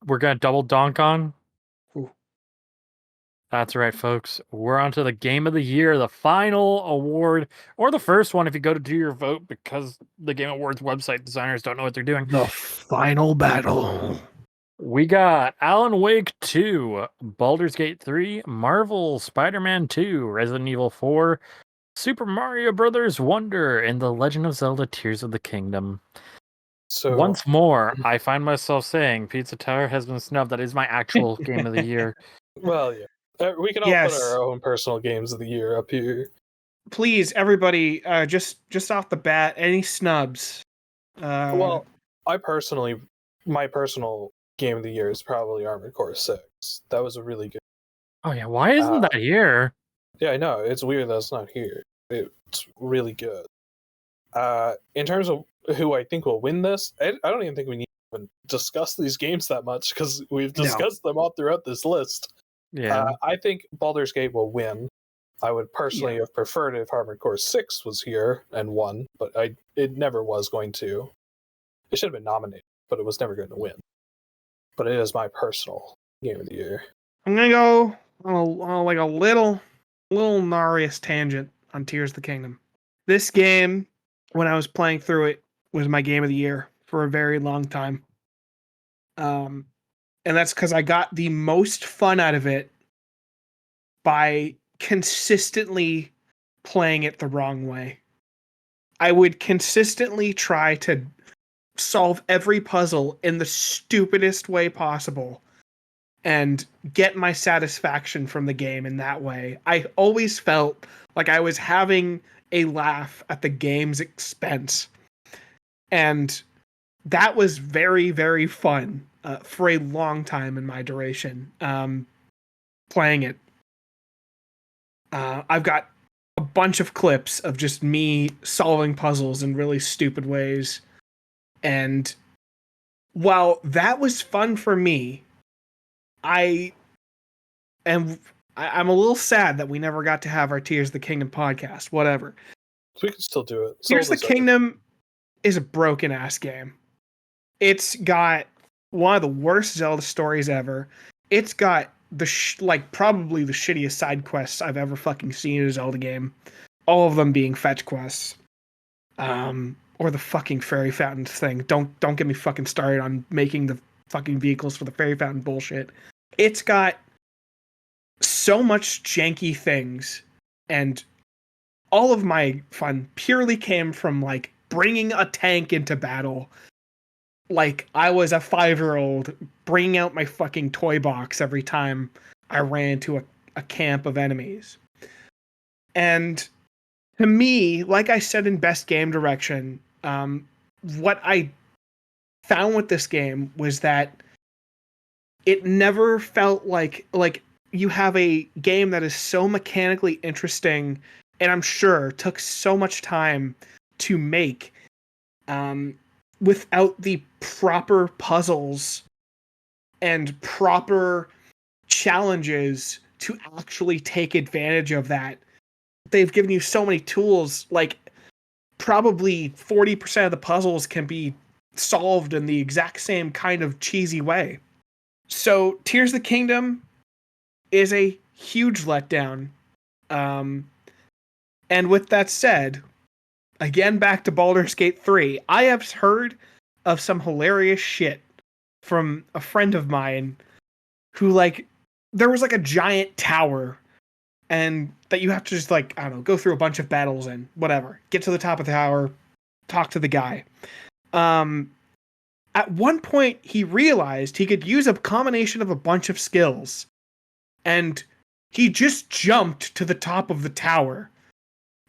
we're going to double donk on? Ooh. That's right, folks. We're on to the Game of the Year, the final award, or the first one if you go to do your vote, because the Game Awards website designers don't know what they're doing. The final battle. We got Alan Wake 2, Baldur's Gate 3, Marvel Spider-Man 2, Resident Evil 4, Super Mario Brothers Wonder, and The Legend of Zelda Tears of the Kingdom. So once more, I find myself saying Pizza Tower has been snubbed. That is my actual Game of the Year. Well, yeah. We can all put our own personal games of the year up here. Please, everybody, just off the bat, any snubs? Well, my personal game of the year is probably Armored Core 6. That was a really good. Oh yeah, why isn't that here? Yeah, I know. It's weird that it's not here. It's really good. In terms of who I think will win this, I don't even think we need to even discuss these games that much because we've discussed them all throughout this list. Yeah. I think Baldur's Gate will win. I would personally have preferred if Armored Core 6 was here and won, but it never was going to. It should have been nominated, but it was never going to win. But it is my personal game of the year. I'm gonna go on like a little gnariest tangent on Tears of the Kingdom. This game, when I was playing through it, was my game of the year for a very long time. And that's because I got the most fun out of it by consistently playing it the wrong way. I would consistently try to solve every puzzle in the stupidest way possible and get my satisfaction from the game in that way. I always felt like I was having a laugh at the game's expense. And that was very, very fun for a long time in my duration playing it. I've got a bunch of clips of just me solving puzzles in really stupid ways. And while that was fun for me, I'm a little sad that we never got to have our Tears of the Kingdom podcast, whatever. We can still do it. Tears of the Kingdom is a broken ass game. It's got one of the worst Zelda stories ever. It's got the probably the shittiest side quests I've ever fucking seen in a Zelda game. All of them being fetch quests. Or the fucking fairy fountain thing. Don't get me fucking started on making the fucking vehicles for the fairy fountain bullshit. It's got so much janky things, and all of my fun purely came from like bringing a tank into battle. Like I was a 5-year-old bringing out my fucking toy box every time I ran into a camp of enemies. And to me, like I said in Best Game Direction, what I found with this game was that it never felt like you have a game that is so mechanically interesting, and I'm sure took so much time to make, without the proper puzzles and proper challenges to actually take advantage of that. They've given you so many tools, like probably 40% of the puzzles can be solved in the exact same kind of cheesy way. So Tears of the Kingdom is a huge letdown. And with that said, again, back to Baldur's Gate 3, I have heard of some hilarious shit from a friend of mine who, like, there was like a giant tower and that you have to just, like, I don't know, go through a bunch of battles and whatever, get to the top of the tower, talk to the guy. At one point, he realized he could use a combination of a bunch of skills, and he just jumped to the top of the tower.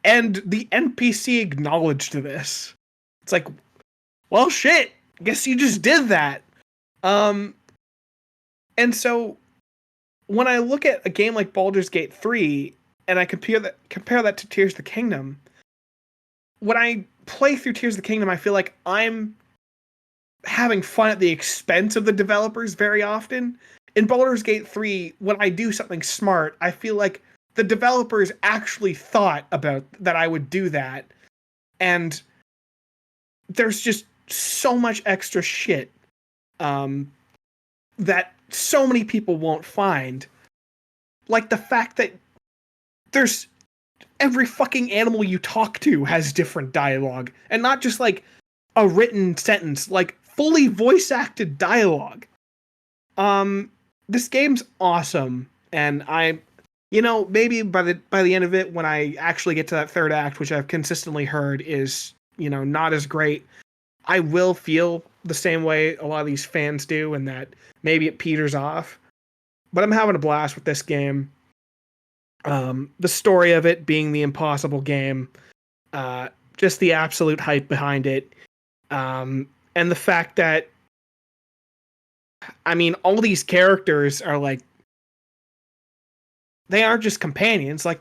And the NPC acknowledged this. It's like, well, shit, guess you just did that. And so when I look at a game like Baldur's Gate 3 and I compare that to Tears of the Kingdom, when I play through Tears of the Kingdom, I feel like I'm having fun at the expense of the developers very often. In Baldur's Gate 3, when I do something smart, I feel like the developers actually thought about that I would do that. And there's just so much extra shit that so many people won't find. Like the fact that there's every fucking animal you talk to has different dialogue. And not just like a written sentence, like fully voice acted dialogue. This game's awesome. And maybe by the end of it, when I actually get to that third act, which I've consistently heard is, not as great, I will feel the same way a lot of these fans do, and that maybe it peters off. But I'm having a blast with this game. The story of it being the impossible game, just the absolute hype behind it, and the fact that, all these characters are like, they aren't just companions, like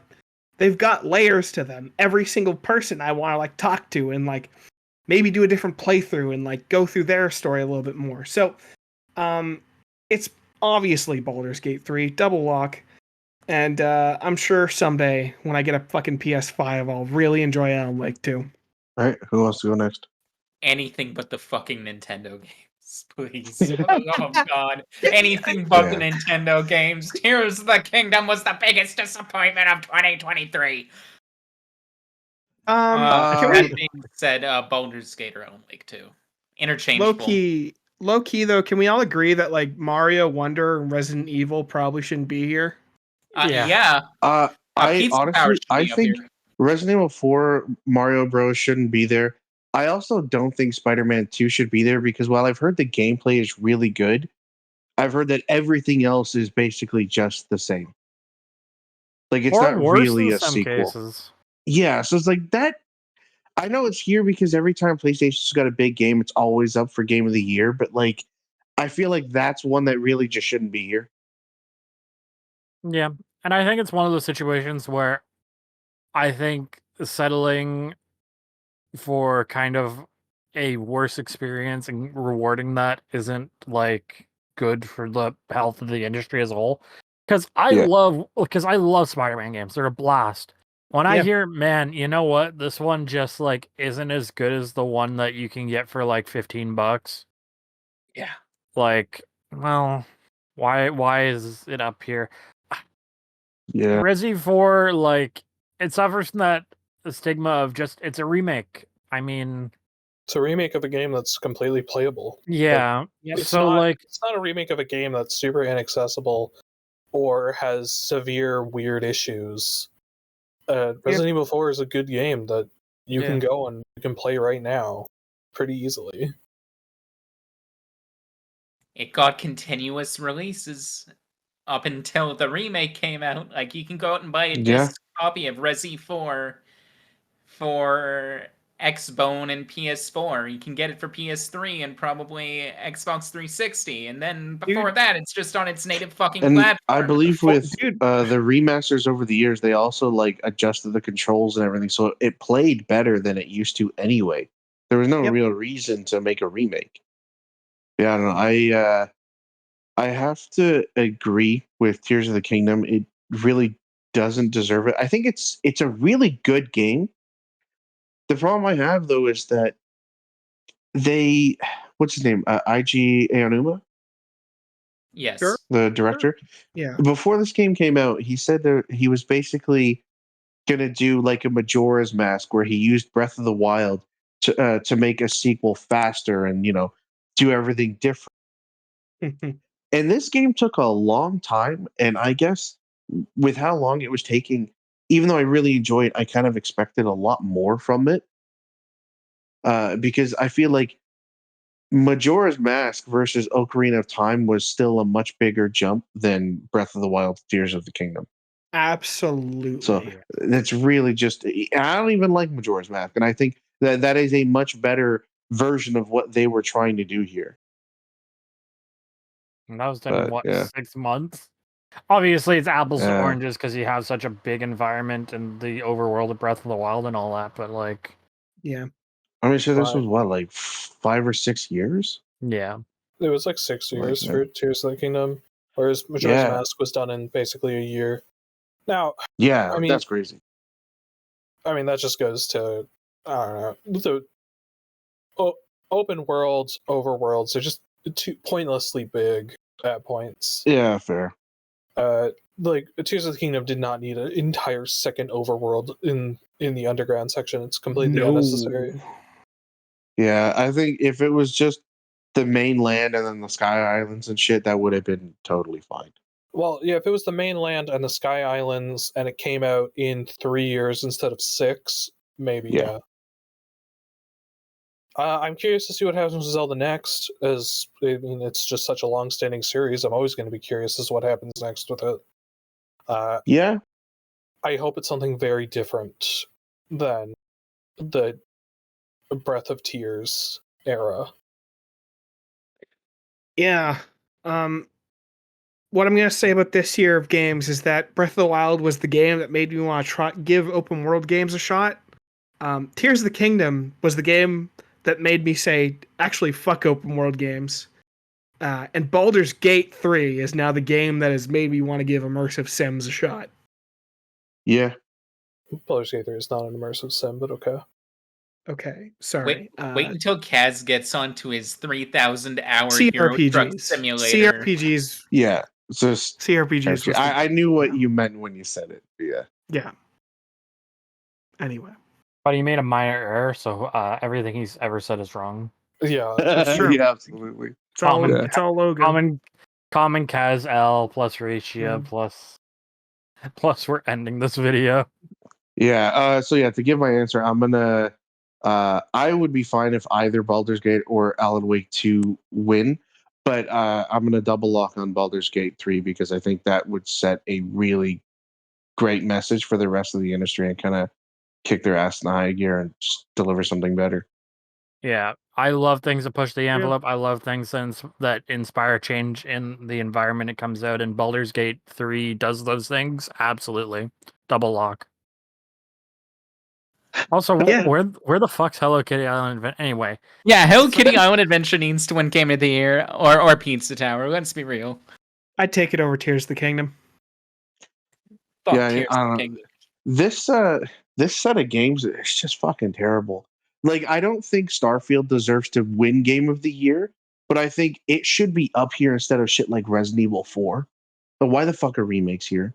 they've got layers to them. Every single person I want to like talk to and like maybe do a different playthrough and like go through their story a little bit more. So it's obviously Baldur's Gate 3 double lock, and I'm sure someday when I get a fucking PS5 I'll really enjoy Alan Wake too. All right, who wants to go next? Anything but the fucking Nintendo games, please. Oh god. Anything but the Nintendo games. Tears of the Kingdom was the biggest disappointment of 2023. That being said, Baldur's Gate or Alan Wake 2. Interchangeable. Low key though, can we all agree that like Mario Wonder and Resident Evil probably shouldn't be here? Yeah. I think Resident Evil 4 Mario Bros shouldn't be there. I also don't think Spider-Man 2 should be there because while I've heard the gameplay is really good, I've heard that everything else is basically just the same. Like it's not really a sequel. Cases. Yeah, so it's like that. I know it's here because every time PlayStation's got a big game, it's always up for Game of the Year, but like I feel like that's one that really just shouldn't be here. Yeah, and I think it's one of those situations where I think settling for kind of a worse experience and rewarding that isn't like good for the health of the industry as a whole. Because I love Spider-Man games; they're a blast. When I hear, man, you know what? This one just like isn't as good as the one that you can get for like $15. Yeah. Like, well, why is it up here? Yeah. Resi 4, like, it suffers from that stigma of just it's a remake. I mean, It's a remake of a game that's completely playable. yeah. It's So not, like, it's not a remake of a game that's super inaccessible or has severe weird issues. Resident Evil 4 is a good game that you can go and you can play right now pretty easily. It got continuous releases up until the remake came out. Like, you can go out and buy a disc copy of Resi 4 for Xbone and PS4. You can get it for PS3 and probably Xbox 360. And then before that, it's just on its native fucking platform. I believe with the remasters over the years, they also like adjusted the controls and everything, so it played better than it used to anyway. There was no real reason to make a remake. Yeah, I don't know. I have to agree with Tears of the Kingdom. It really doesn't deserve it. I think it's a really good game. The problem I have though is that what's his name? IG Aonuma? Yes. Sure. The director. Yeah. Before this game came out, he said that he was basically gonna do like a Majora's Mask where he used Breath of the Wild to make a sequel faster and do everything different. And this game took a long time, and I guess with how long it was taking, even though I really enjoyed it, I kind of expected a lot more from it. Because I feel like Majora's Mask versus Ocarina of Time was still a much bigger jump than Breath of the Wild, Tears of the Kingdom. Absolutely. So that's really just, I don't even like Majora's Mask, and I think that is a much better version of what they were trying to do here. And that was done in 6 months? Obviously, it's apples and Yeah. oranges because you have such a big environment and the overworld of Breath of the Wild and all that, but like, Yeah. I mean, so this was what, like 5 or 6 years? yeah. It was like 6 years for Tears of the Kingdom, whereas Majora's Mask was done in basically a year. Now, yeah, I mean, that's crazy. I mean, that just goes to, I don't know, the open worlds, overworlds are just too pointlessly big at points. Yeah, fair. Like Tears of the Kingdom did not need an entire second overworld in the underground section. It's completely unnecessary. Yeah, I think if it was just the main land and then the Sky Islands and shit, that would have been totally fine. Well, yeah, if it was the mainland and the Sky Islands and it came out in 3 years instead of 6, maybe, yeah. I'm curious to see what happens with Zelda next, as, I mean, it's just such a long-standing series. I'm always going to be curious as to what happens next with it. Yeah. I hope it's something very different than the Breath of Tears era. Yeah. What I'm going to say about this year of games is that Breath of the Wild was the game that made me want to give open world games a shot. Tears of the Kingdom was the game that made me say, actually, fuck open world games. And Baldur's Gate 3 is now the game that has made me want to give immersive sims a shot. Yeah. Baldur's Gate 3 is not an immersive sim, but okay. Okay, sorry. Wait until Kaz gets onto his 3,000-hour Hero CRPGs. Truck Simulator. CRPGs. Yeah. Just CRPGs. I knew what you meant when you said it. Yeah. Yeah. Anyway. But he made a minor error, so everything he's ever said is wrong. Yeah, that's true. Yeah, absolutely. It's all Logan. Common Kaz L plus Ratio plus we're ending this video. Yeah. So yeah, to give my answer, I'm gonna. I would be fine if either Baldur's Gate or Alan Wake 2 win, but I'm gonna double lock on Baldur's Gate 3 because I think that would set a really great message for the rest of the industry and kind of kick their ass in the high gear and just deliver something better. Yeah, I love things that push the envelope. I love things that inspire change in the environment it comes out. And Baldur's Gate 3 does those things. Absolutely. Double lock. Also, where the fuck's Hello Kitty Island? Anyway. Yeah, Hello Kitty Island Adventure needs to win Game of the Year or Pizza Tower. Let's be real. I'd take it over Tears of the Kingdom. Fuck Tears of the Kingdom. This set of games is just fucking terrible. Like, I don't think Starfield deserves to win Game of the Year, but I think it should be up here instead of shit like Resident Evil 4. But why the fuck are remakes here?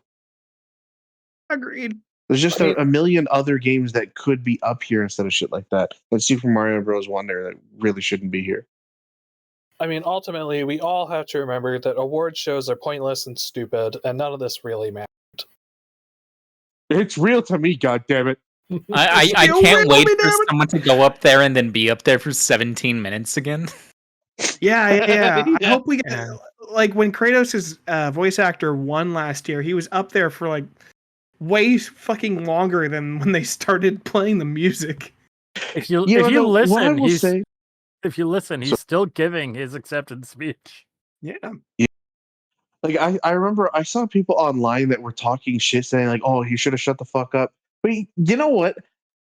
Agreed. There's just a million other games that could be up here instead of shit like that. And Super Mario Bros. Wonder that really shouldn't be here. I mean, ultimately, we all have to remember that award shows are pointless and stupid, and none of this really matters. It's real to me, goddammit. I can't wait for someone to go up there and then be up there for 17 minutes again. Yeah. I hope we get like when Kratos' voice actor won last year. He was up there for like way fucking longer than when they started playing the music. If you listen, he's still giving his acceptance speech. Yeah. Like I remember I saw people online that were talking shit saying like, "Oh, he should have shut the fuck up." But you know what?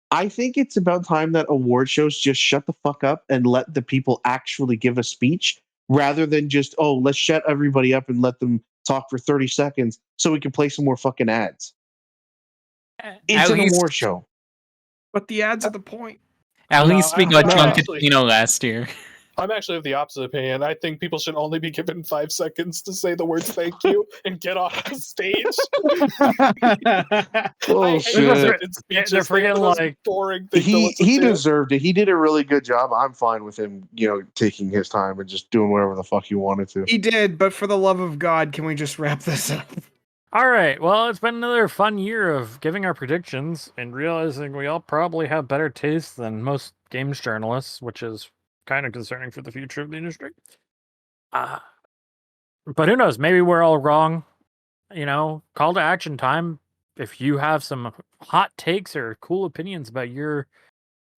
I think it's about time that award shows just shut the fuck up and let the people actually give a speech rather than just, "Oh, let's shut everybody up and let them talk for 30 seconds so we can play some more fucking ads." It's an award show. But the ads are the point. At least we got John Casino last year. I'm actually of the opposite opinion. I think people should only be given 5 seconds to say the words "thank you" and get off the stage. Oh shit! They're freaking like boring. He deserved it. He did a really good job. I'm fine with him, taking his time and just doing whatever the fuck he wanted to. He did, but for the love of God, can we just wrap this up? All right. Well, it's been another fun year of giving our predictions and realizing we all probably have better taste than most games journalists, which is kind of concerning for the future of the industry. But who knows? Maybe we're all wrong. Call to action time. If you have some hot takes or cool opinions about your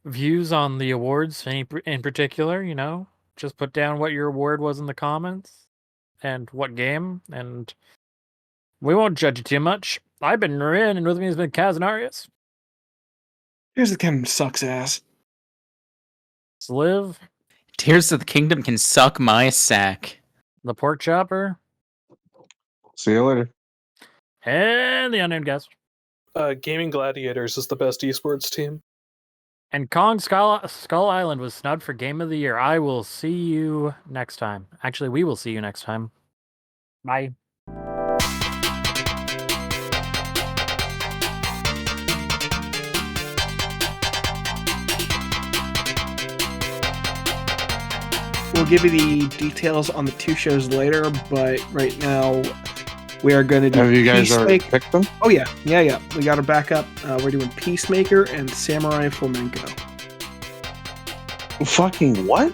views on the awards in particular, just put down what your award was in the comments and what game, and we won't judge you too much. I've been Marin, and with me has been Kaz and Arius. Here's the Kingdom sucks ass. Sliv. Tears of the Kingdom can suck my sack. The Pork Chopper. See you later. And the unnamed guest. Gaming Gladiators is the best esports team. And Kong Skull Island was snubbed for Game of the Year. I will see you next time. Actually, we will see you next time. Bye. We'll give you the details on the 2 shows later, but right now we are going to do. Have you guys already picked them? Oh yeah. We got our backup. We're doing Peacemaker and Samurai Flamenco. Fucking what?